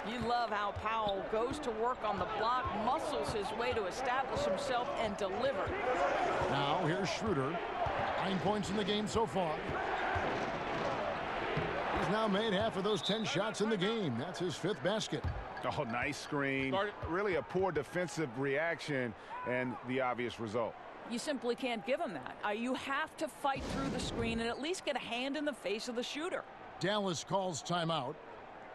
You love how Powell goes to work on the block, muscles his way to establish himself and deliver. Now here's Schroeder. 9 points in the game so far. He's now made half of those 10 shots in the game. That's his 5th basket. Oh, nice screen. Really a poor defensive reaction, and the obvious result. You simply can't give him that. You have to fight through the screen and at least get a hand in the face of the shooter. Dallas calls timeout.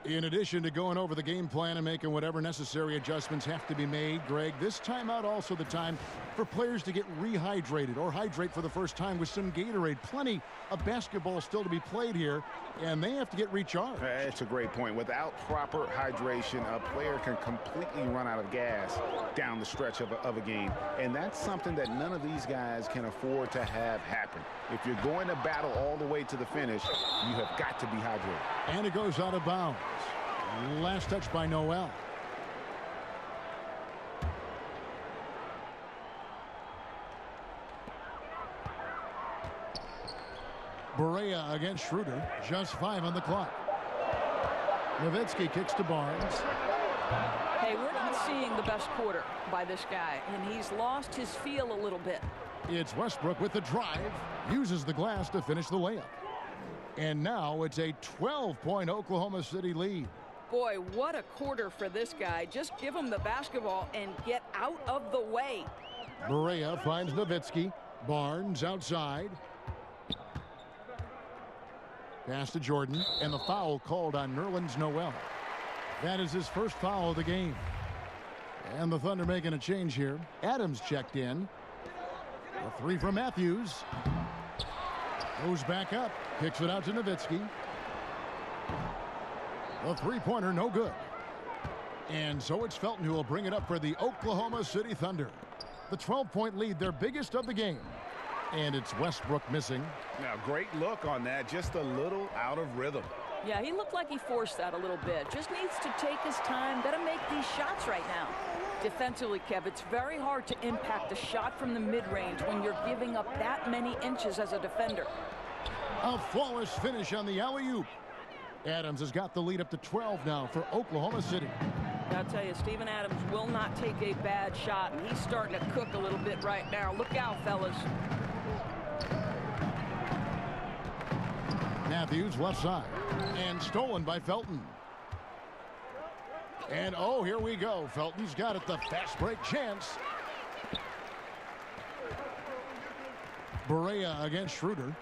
In addition to going over the game plan and making whatever necessary adjustments have to be made, Greg, this timeout also the time for players to get rehydrated or hydrate for the first time with some Gatorade. Plenty of basketball still to be played here, and they have to get recharged. That's a great point. Without proper hydration, a player can completely run out of gas down the stretch of a game, and that's something that none of these guys can afford to have happen. If you're going to battle all the way to the finish, you have got to be hydrated. And it goes out of bounds. Last touch by Noel. Barea against Schroeder. Just 5 on the clock. Nowitzki kicks to Barnes. Hey, we're not seeing the best quarter by this guy, and he's lost his feel a little bit. It's Westbrook with the drive. Uses the glass to finish the layup. And now it's a 12-point Oklahoma City lead. Boy, what a quarter for this guy. Just give him the basketball and get out of the way. Barea finds Nowitzki. Barnes outside. Pass to Jordan, and the foul called on Nerlens Noel. That is his first foul of the game. And the Thunder making a change here. Adams checked in. A 3 from Matthews. Goes back up. Kicks it out to Nowitzki. The 3-pointer, no good. And so it's Felton who will bring it up for the Oklahoma City Thunder. The 12-point lead, their biggest of the game. And it's Westbrook missing. Now, great look on that. Just a little out of rhythm. Yeah, he looked like he forced that a little bit. Just needs to take his time. Got to make these shots right now. Defensively, Kev, it's very hard to impact a shot from the mid-range when you're giving up that many inches as a defender. A flawless finish on the alley-oop. Adams has got the lead up to 12 now for Oklahoma City. I'll tell you, Steven Adams will not take a bad shot, and he's starting to cook a little bit right now. Look out, fellas. Matthews left side, and stolen by Felton. And oh, here we go. Felton's got it, the fast break chance. Barea against Schroeder.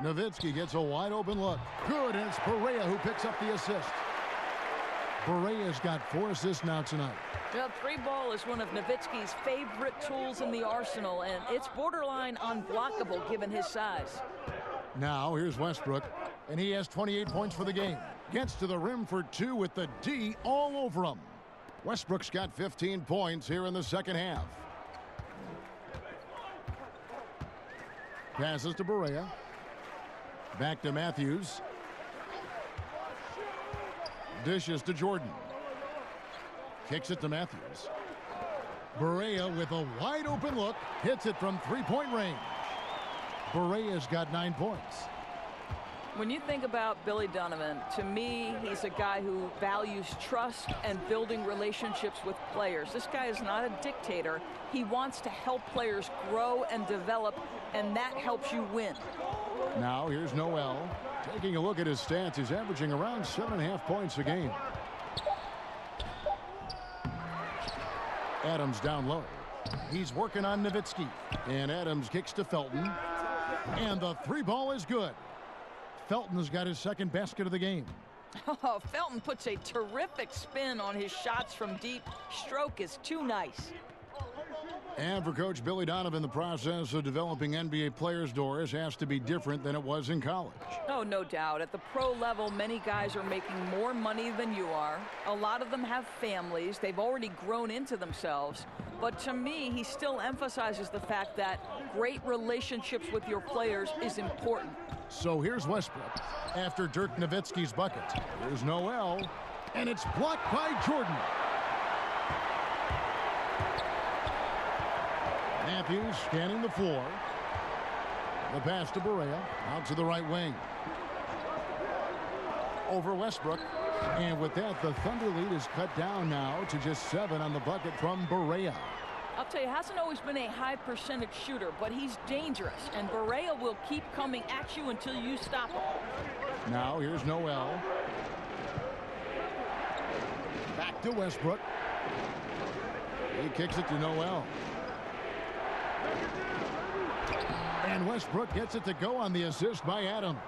Nowitzki gets a wide open look. Good, and it's Barea who picks up the assist. Barea's got 4 assists now tonight. Well, 3-ball is one of Nowitzki's favorite tools in the arsenal, and it's borderline unblockable given his size. Now here's Westbrook, and he has 28 points for the game. Gets to the rim for 2 with the D all over him. Westbrook's got 15 points here in the second half. Passes to Barea. Back to Matthews. Dishes to Jordan. Kicks it to Matthews. Barea with a wide open look. Hits it from 3-point range. Barea's got 9 points. When you think about Billy Donovan, to me, he's a guy who values trust and building relationships with players. This guy is not a dictator. He wants to help players grow and develop, and that helps you win. Now here's Noel. Taking a look at his stats, he's averaging around 7.5 points a game. Adams down low. He's working on Nowitzki. And Adams kicks to Felton. And the 3-ball is good. Felton has got his second basket of the game. Oh, Felton puts a terrific spin on his shots from deep. Stroke is too nice. And for Coach Billy Donovan, the process of developing NBA players' doors has to be different than it was in college. Oh, no doubt. At the pro level, many guys are making more money than you are. A lot of them have families. They've already grown into themselves. But to me, he still emphasizes the fact that great relationships with your players is important. So here's Westbrook after Dirk Nowitzki's bucket. Here's Noel, and it's blocked by Jordan. Matthews scanning the floor. The pass to Barea, out to the right wing. Over Westbrook. And with that, the Thunder lead is cut down now to just 7 on the bucket from Barea. I'll tell you, hasn't always been a high percentage shooter, but he's dangerous, and Barea will keep coming at you until you stop him. Now here's Noel. Back to Westbrook. He kicks it to Noel. And Westbrook gets it to go on the assist by Adams.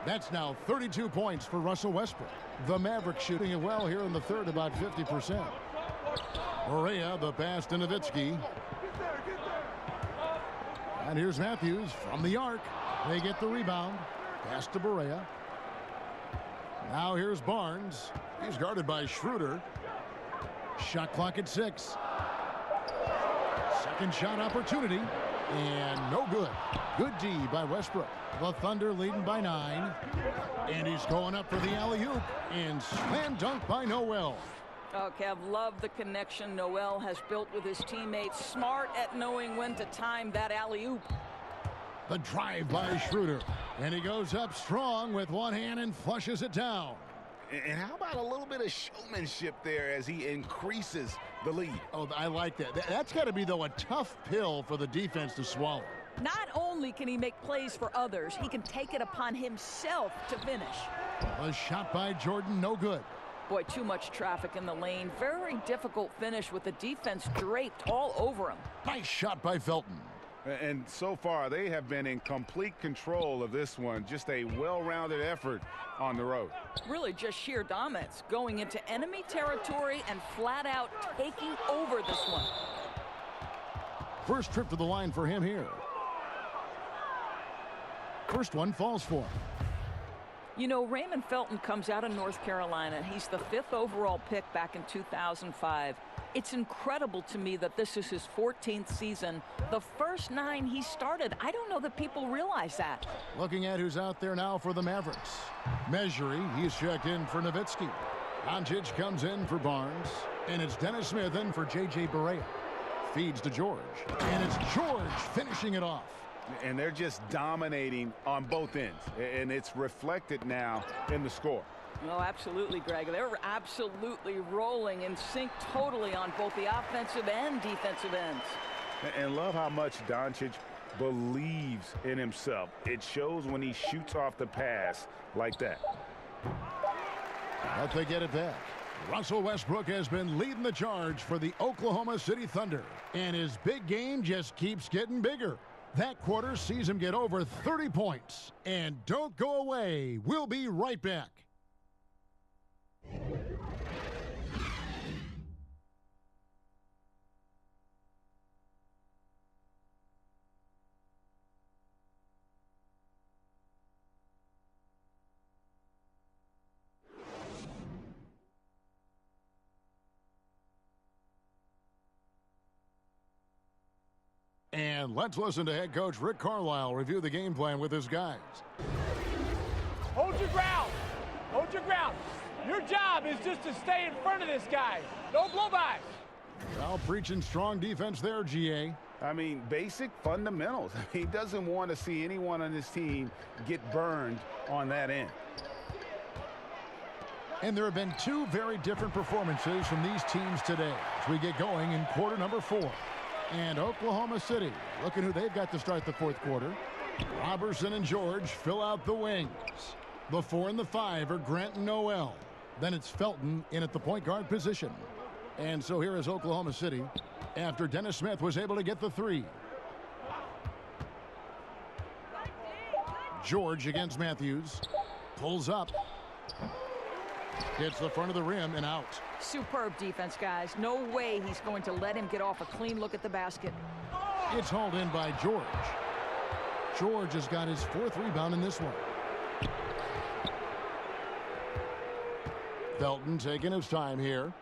That's now 32 points for Russell Westbrook. The Mavericks shooting it well here in the third, about 50%. Barea, the pass to Nowitzki. And here's Matthews from the arc. They get the rebound. Pass to Barea. Now here's Barnes. He's guarded by Schroeder. Shot clock at 6. Second shot opportunity. And no good. Good D by Westbrook. The Thunder leading by 9. And he's going up for the alley-oop. And slam dunk by Noel. Oh, Kev, love the connection Noel has built with his teammates. Smart at knowing when to time that alley-oop. The drive by Schroeder. And he goes up strong with one hand and flushes it down. And how about a little bit of showmanship there as he increases the lead? Oh, I like that. That's got to be, though, a tough pill for the defense to swallow. Not only can he make plays for others, he can take it upon himself to finish. A shot by Jordan, no good. Boy, too much traffic in the lane. Very difficult finish with the defense draped all over him. Nice shot by Felton. And so far, they have been in complete control of this one. Just a well-rounded effort on the road. Really just sheer dominance, going into enemy territory and flat out taking over this one. First trip to the line for him here. First one falls for him. You know, Raymond Felton comes out of North Carolina. He's the 5th overall pick back in 2005. It's incredible to me that this is his 14th season. The first 9 he started. I don't know that people realize that. Looking at who's out there now for the Mavericks. Measury, he's checked in for Nowitzki. Doncic comes in for Barnes. And it's Dennis Smith in for J.J. Barea. Feeds to George. And it's George finishing it off. And they're just dominating on both ends. And it's reflected now in the score. No, absolutely, Greg. They're absolutely rolling in sync totally on both the offensive and defensive ends. And love how much Doncic believes in himself. It shows when he shoots off the pass like that. But they get it back. Russell Westbrook has been leading the charge for the Oklahoma City Thunder. And his big game just keeps getting bigger. That quarter sees him get over 30 points. And don't go away. We'll be right back. And let's listen to head coach Rick Carlisle review the game plan with his guys. Hold your ground. Hold your ground. Your job is just to stay in front of this guy. No blow-bys. Well, preaching strong defense there, GA. I mean, basic fundamentals. He doesn't want to see anyone on his team get burned on that end. And there have been two very different performances from these teams today as we get going in quarter number 4. And Oklahoma City, looking who they've got to start the fourth quarter. Robertson and George fill out the wings. The 4 and the 5 are Grant and Noel. Then it's Felton in at the point guard position. And so here is Oklahoma City after Dennis Smith was able to get the 3. George against Matthews. Pulls up. Hits the front of the rim and out. Superb defense, guys. No way he's going to let him get off a clean look at the basket. It's hauled in by George. George has got his 4th rebound in this one. Felton taking his time here.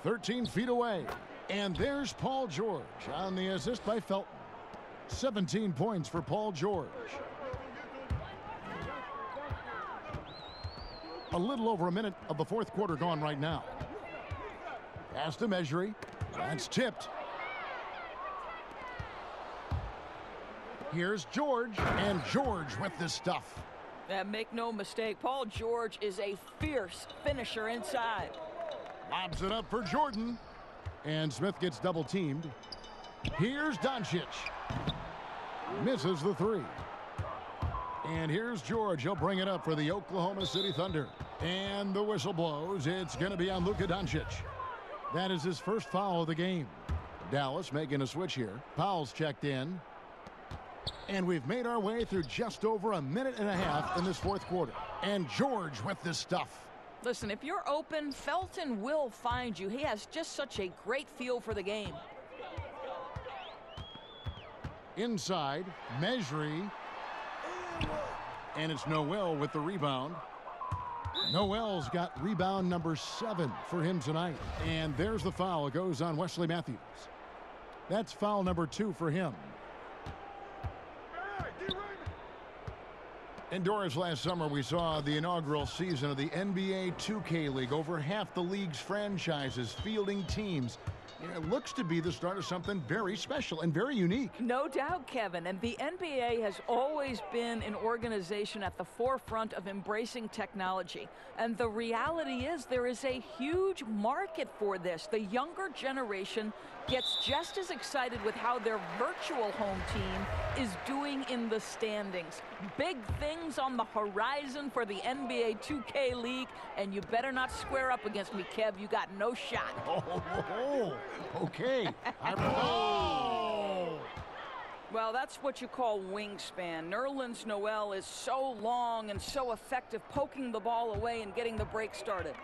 13 feet away. And there's Paul George on the assist by Felton. 17 points for Paul George. A little over a minute of the fourth quarter gone right now. Pass to Measury. That's tipped. Here's George, and George with the stuff. Make no mistake, Paul George is a fierce finisher inside. Lobs it up for Jordan. And Smith gets double teamed. Here's Doncic. Misses the 3. And here's George. He'll bring it up for the Oklahoma City Thunder. And the whistle blows. It's going to be on Luka Doncic. That is his first foul of the game. Dallas making a switch here. Powell's checked in. And we've made our way through just over a minute and a half in this fourth quarter. And George with this stuff. Listen, if you're open, Felton will find you. He has just such a great feel for the game. Inside, Measury. And it's Noel with the rebound. Noel's got rebound number 7 for him tonight. And there's the foul. It goes on Wesley Matthews. That's foul number 2 for him. Indoors last summer, we saw the inaugural season of the NBA 2K League. Over half the league's franchises fielding teams. It looks to be the start of something very special and very unique. No doubt, Kevin. And the NBA has always been an organization at the forefront of embracing technology. And the reality is there is a huge market for this. The younger generation gets just as excited with how their virtual home team is doing in the standings. Big things on the horizon for the NBA 2K League, and you better not square up against me, Kev. You got no shot. Okay. Well, that's what you call wingspan. Nerlens Noel is so long and so effective poking the ball away and getting the break started.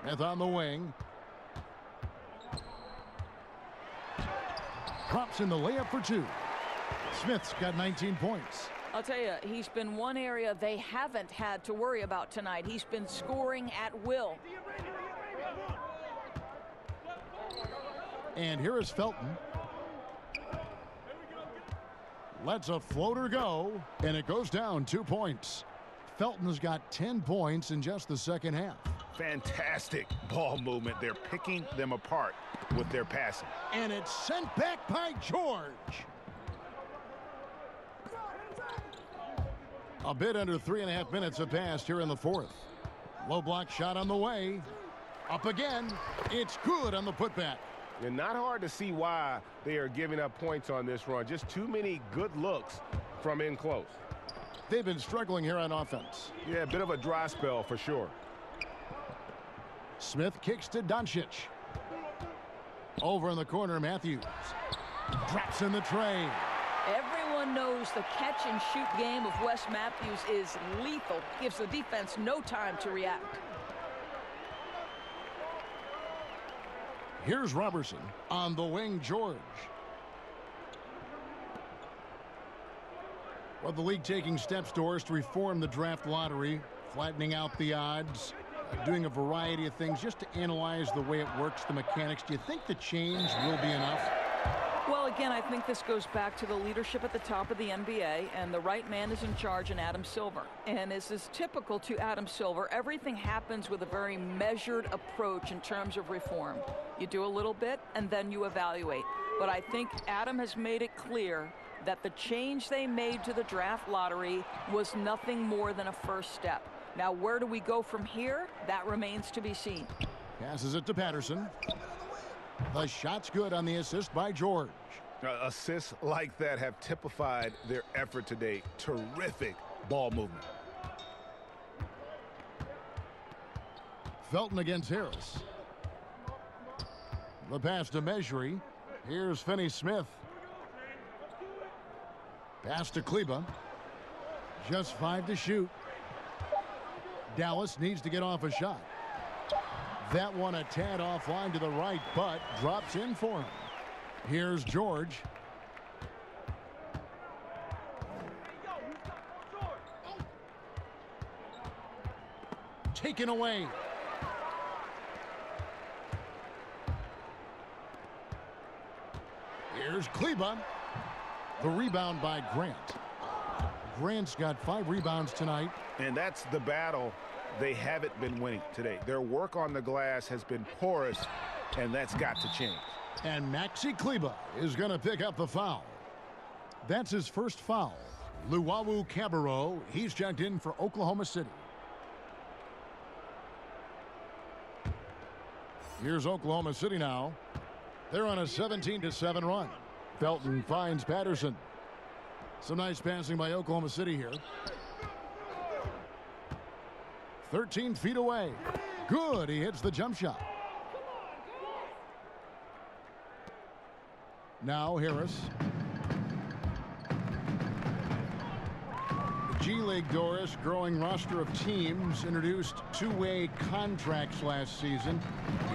Smith on the wing. Drops in the layup for 2. Smith's got 19 points. I'll tell you, he's been one area they haven't had to worry about tonight. He's been scoring at will. And here is Felton. Lets a floater go, and it goes down 2 points. Felton's got 10 points in just the second half. Fantastic ball movement. They're picking them apart with their passing. And it's sent back by George. A bit under 3.5 minutes have passed here in the fourth. Low block shot on the way. Up again. It's good on the putback. And not hard to see why they are giving up points on this run. Just too many good looks from in close. They've been struggling here on offense. Yeah, a bit of a dry spell for sure. Smith kicks to Doncic. Over in the corner, Matthews. Drops in the tray. Everyone knows the catch-and-shoot game of Wes Matthews is lethal. Gives the defense no time to react. Here's Robertson on the wing, George. Well, the league taking steps, Doris, to reform the draft lottery, flattening out the odds, doing a variety of things just to analyze the way it works, the mechanics. Do you think the change will be enough? Well, again, I think this goes back to the leadership at the top of the NBA, and the right man is in charge in Adam Silver. And as is typical to Adam Silver, everything happens with a very measured approach in terms of reform. You do a little bit, and then you evaluate. But I think Adam has made it clear that the change they made to the draft lottery was nothing more than a first step. Now, where do we go from here? That remains to be seen. Passes it to Patterson. The shot's good on the assist by George. Assists like that have typified their effort today. Terrific ball movement. Felton against Harris. The pass to Mejri. Here's Finney-Smith. Pass to Kleba. Just 5 to shoot. Dallas needs to get off a shot. That one a tad offline to the right, but drops in for him. Here's George. Taken away. Here's Kleba. The rebound by Grant. Grant's got 5 rebounds tonight. And that's the battle they haven't been winning today. Their work on the glass has been porous, and that's got to change. And Maxi Kleba is going to pick up the foul. That's his first foul. Luwawu Cabarro, he's checked in for Oklahoma City. Here's Oklahoma City now. They're on a 17-7 run. Felton finds Patterson. Some nice passing by Oklahoma City here. 13 feet away. Good. He hits the jump shot. Now Harris. The G League, Doris, growing roster of teams, introduced 2-way contracts last season.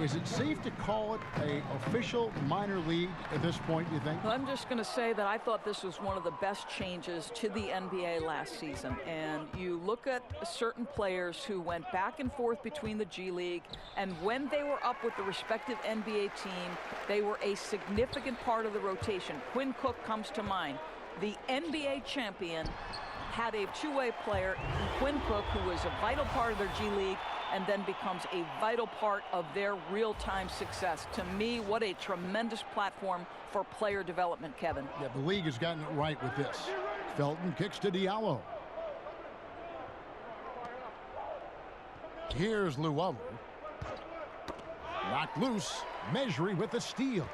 Is it safe to call it an official minor league at this point, you think? Well, I'm just going to say that I thought this was one of the best changes to the NBA last season. And you look at certain players who went back and forth between the G League, and when they were up with the respective NBA team, they were a significant part of the rotation. Quinn Cook comes to mind. The NBA champion had a 2-way player in Quinn Cook, who was a vital part of their G League, and then becomes a vital part of their real-time success. To me, what a tremendous platform for player development, Kevin. Yeah, the league has gotten it right with this. Felton kicks to Diallo. Here's Luwawu. Knocked loose. Mejri with the steal.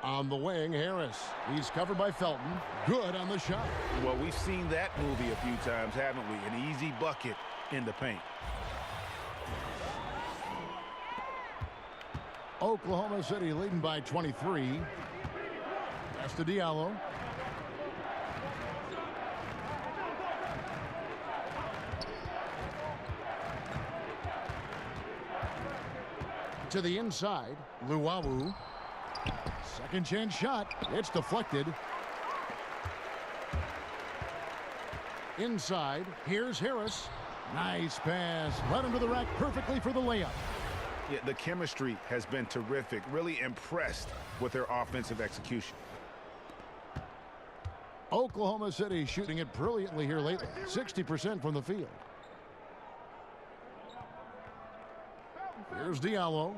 On the wing, Harris. He's covered by Felton. Good on the shot. Well, we've seen that movie a few times, haven't we? An easy bucket in the paint. Oklahoma City leading by 23. Pass to Diallo. To the inside, Luwawu. Second chance shot. It's deflected. Inside, here's Harris. Nice pass. Led him to the rack perfectly for the layup. Yeah, the chemistry has been terrific. Really impressed with their offensive execution. Oklahoma City shooting it brilliantly here lately. 60% from the field. Here's Diallo.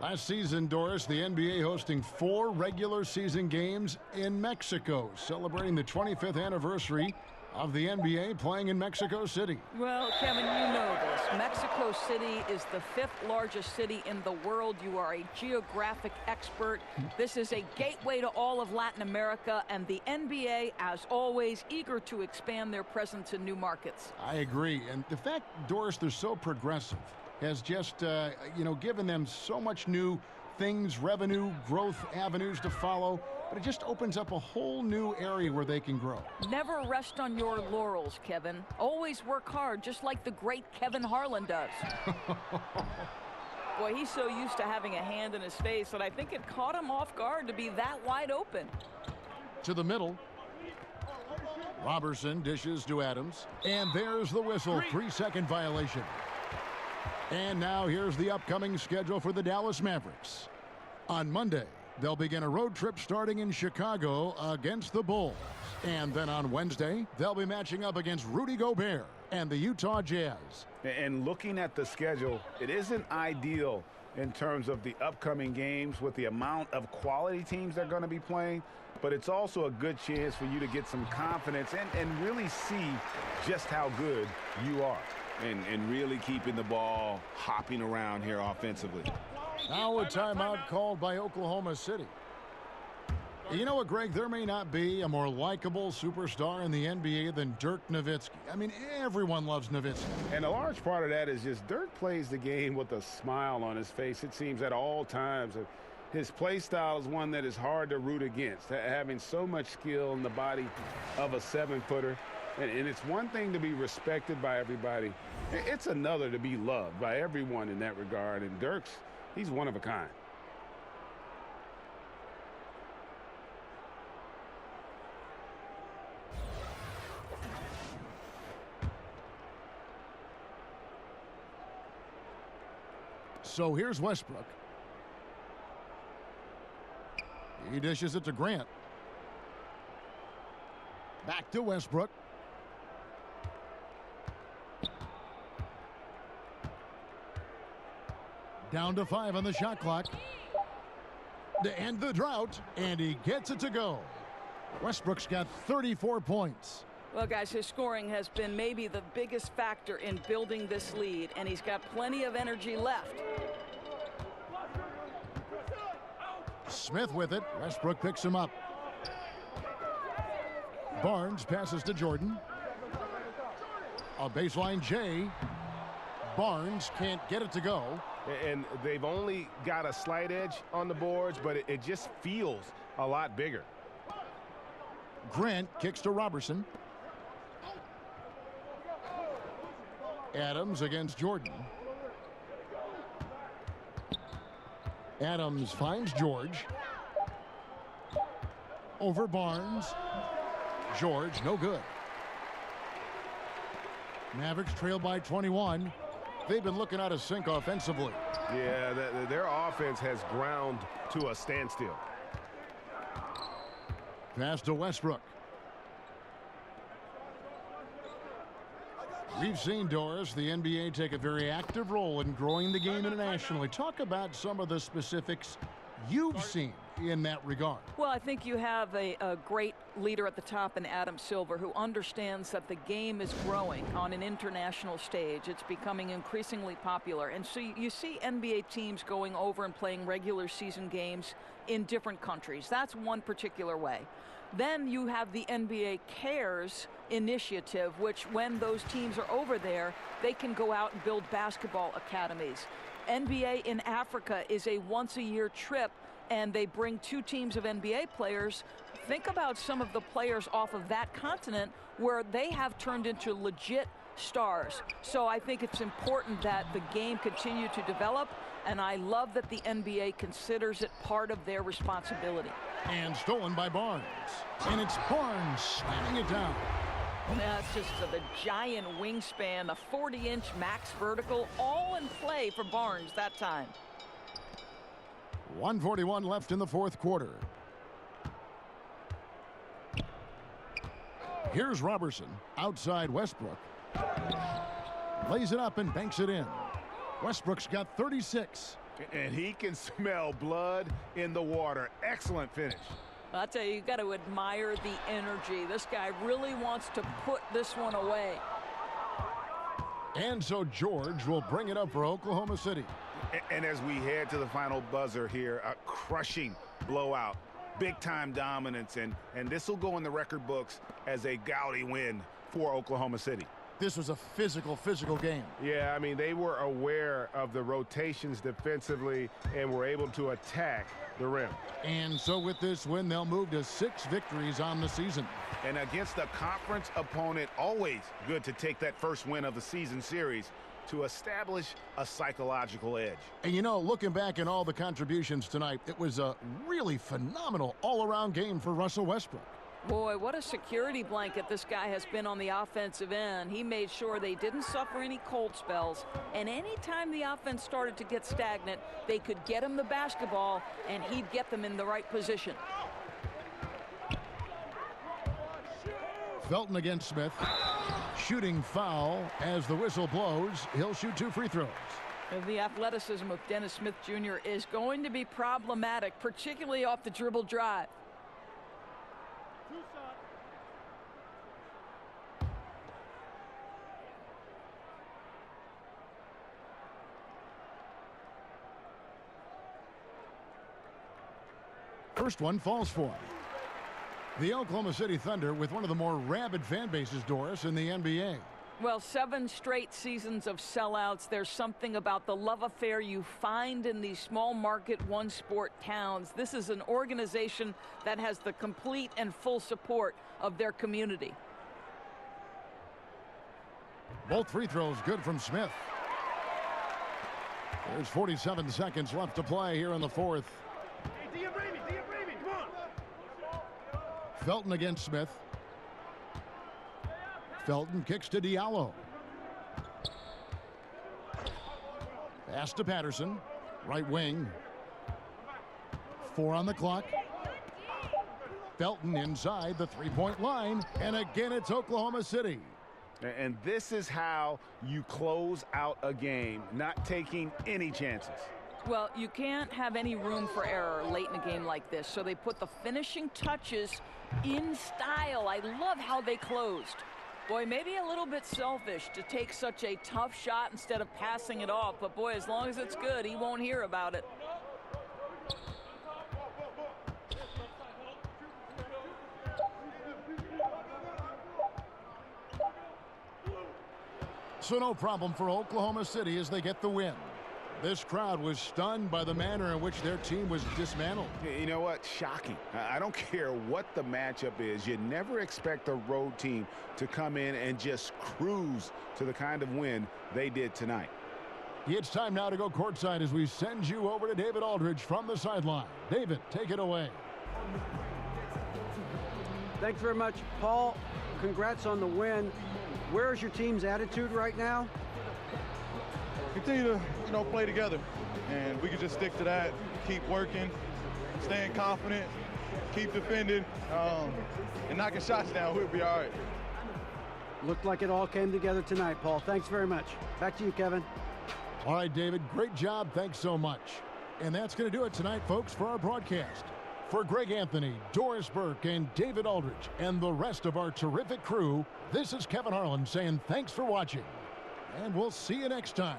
Last season, Doris, the NBA hosting 4 regular season games in Mexico, celebrating the 25th anniversary of the NBA playing in Mexico City. Well, Kevin, you know this. Mexico City is the 5th largest city in the world. You are a geographic expert. This is a gateway to all of Latin America, and the NBA, as always, eager to expand their presence in new markets. I agree. And the fact, Doris, they're so progressive. has just, given them so much new things, revenue, growth avenues to follow. But it just opens up a whole new area where they can grow. Never rest on your laurels, Kevin. Always work hard, just like the great Kevin Harlan does. Boy, he's so used to having a hand in his face that I think it caught him off guard to be that wide open. To the middle. Robertson dishes to Adams. And there's the whistle. 3-second violation. And now here's the upcoming schedule for the Dallas Mavericks. On Monday, they'll begin a road trip starting in Chicago against the Bulls. And then on Wednesday, they'll be matching up against Rudy Gobert and the Utah Jazz. And looking at the schedule, it isn't ideal in terms of the upcoming games with the amount of quality teams they're going to be playing, but it's also a good chance for you to get some confidence and really see just how good you are. And really keeping the ball hopping around here offensively. Now a timeout called by Oklahoma City. You know what, Greg? There may not be a more likable superstar in the NBA than Dirk Nowitzki. I mean, everyone loves Nowitzki. And a large part of that is just Dirk plays the game with a smile on his face, it seems, at all times. His play style is one that is hard to root against, having so much skill in the body of a 7-footer. And it's one thing to be respected by everybody. It's another to be loved by everyone in that regard. And Dirk's, he's one of a kind. So here's Westbrook. He dishes it to Grant. Back to Westbrook. Down to 5 on the shot clock. To end the drought, and he gets it to go. Westbrook's got 34 points. Well, guys, his scoring has been maybe the biggest factor in building this lead, and he's got plenty of energy left. Smith with it. Westbrook picks him up. Barnes passes to Jordan. A baseline J. Barnes can't get it to go. And they've only got a slight edge on the boards, but it just feels a lot bigger. Grant kicks to Robertson. Adams against Jordan. Adams finds George. Over Barnes. George, no good. Mavericks trail by 21. They've been looking out of sync offensively. Yeah, their offense has ground to a standstill. Pass to Westbrook. We've seen, Doris, the NBA take a very active role in growing the game internationally. Talk about some of the specifics you've seen in that regard. Well, I think you have a great leader at the top in Adam Silver, who understands that the game is growing on an international stage. It's becoming increasingly popular. And so you see NBA teams going over and playing regular season games in different countries. That's one particular way. Then you have the NBA Cares initiative, which when those teams are over there, they can go out and build basketball academies. NBA in Africa is a once-a-year trip, and they bring 2 teams of NBA players. Think about some of the players off of that continent where they have turned into legit stars. So I think it's important that the game continue to develop, and I love that the NBA considers it part of their responsibility. And stolen by Barnes. And it's Barnes slamming it down. That's just the giant wingspan, the 40-inch max vertical, all in play for Barnes that time. 1:41 left in the fourth quarter. Here's Robertson outside Westbrook. Lays it up and banks it in. Westbrook's got 36. And he can smell blood in the water. Excellent finish. I'll tell you, you got to admire the energy. This guy really wants to put this one away. And so George will bring it up for Oklahoma City. And as we head to the final buzzer here, a crushing blowout, big-time dominance, and this will go in the record books as a gaudy win for Oklahoma City. this was a physical game. Yeah, I mean, they were aware of the rotations defensively and were able to attack the rim. And so with this win, they'll move to 6 victories on the season. And against a conference opponent, always good to take that first win of the season series to establish a psychological edge. And you know, looking back at all the contributions tonight, it was a really phenomenal all-around game for Russell Westbrook. Boy, what a security blanket this guy has been on the offensive end. He made sure they didn't suffer any cold spells, and anytime the offense started to get stagnant, they could get him the basketball, and he'd get them in the right position. Felton against Smith. Shooting foul as the whistle blows. He'll shoot 2 free throws. And the athleticism of Dennis Smith Jr. is going to be problematic, particularly off the dribble drive. First one falls for him. The Oklahoma City Thunder with one of the more rabid fan bases, Doris, in the NBA. Well, 7 straight seasons of sellouts. There's something about the love affair you find in these small market one-sport towns. This is an organization that has the complete and full support of their community. Both free throws good from Smith. There's 47 seconds left to play here in the fourth. Felton against Smith. Felton kicks to Diallo. Pass to Patterson. Right wing. 4 on the clock. Felton inside the three-point line. And again, it's Oklahoma City. And this is how you close out a game, not taking any chances. Well, you can't have any room for error late in a game like this, so they put the finishing touches in style. I love how they closed. Boy, maybe a little bit selfish to take such a tough shot instead of passing it off, but boy, as long as it's good, he won't hear about it. So no problem for Oklahoma City as they get the win. This crowd was stunned by the manner in which their team was dismantled. You know what? Shocking. I don't care what the matchup is. You never expect a road team to come in and just cruise to the kind of win they did tonight. It's time now to go courtside as we send you over to David Aldridge from the sideline. David, take it away. Thanks very much, Paul. Congrats on the win. Where's your team's attitude right now? Continue to, play together, and we can just stick to that, keep working, staying confident, keep defending, and knocking shots down. We'll be all right. Looked like it all came together tonight, Paul. Thanks very much. Back to you, Kevin. All right, David, great job. Thanks so much. And that's going to do it tonight, folks, for our broadcast. For Greg Anthony, Doris Burke, and David Aldridge, and the rest of our terrific crew, this is Kevin Harlan saying thanks for watching, and we'll see you next time.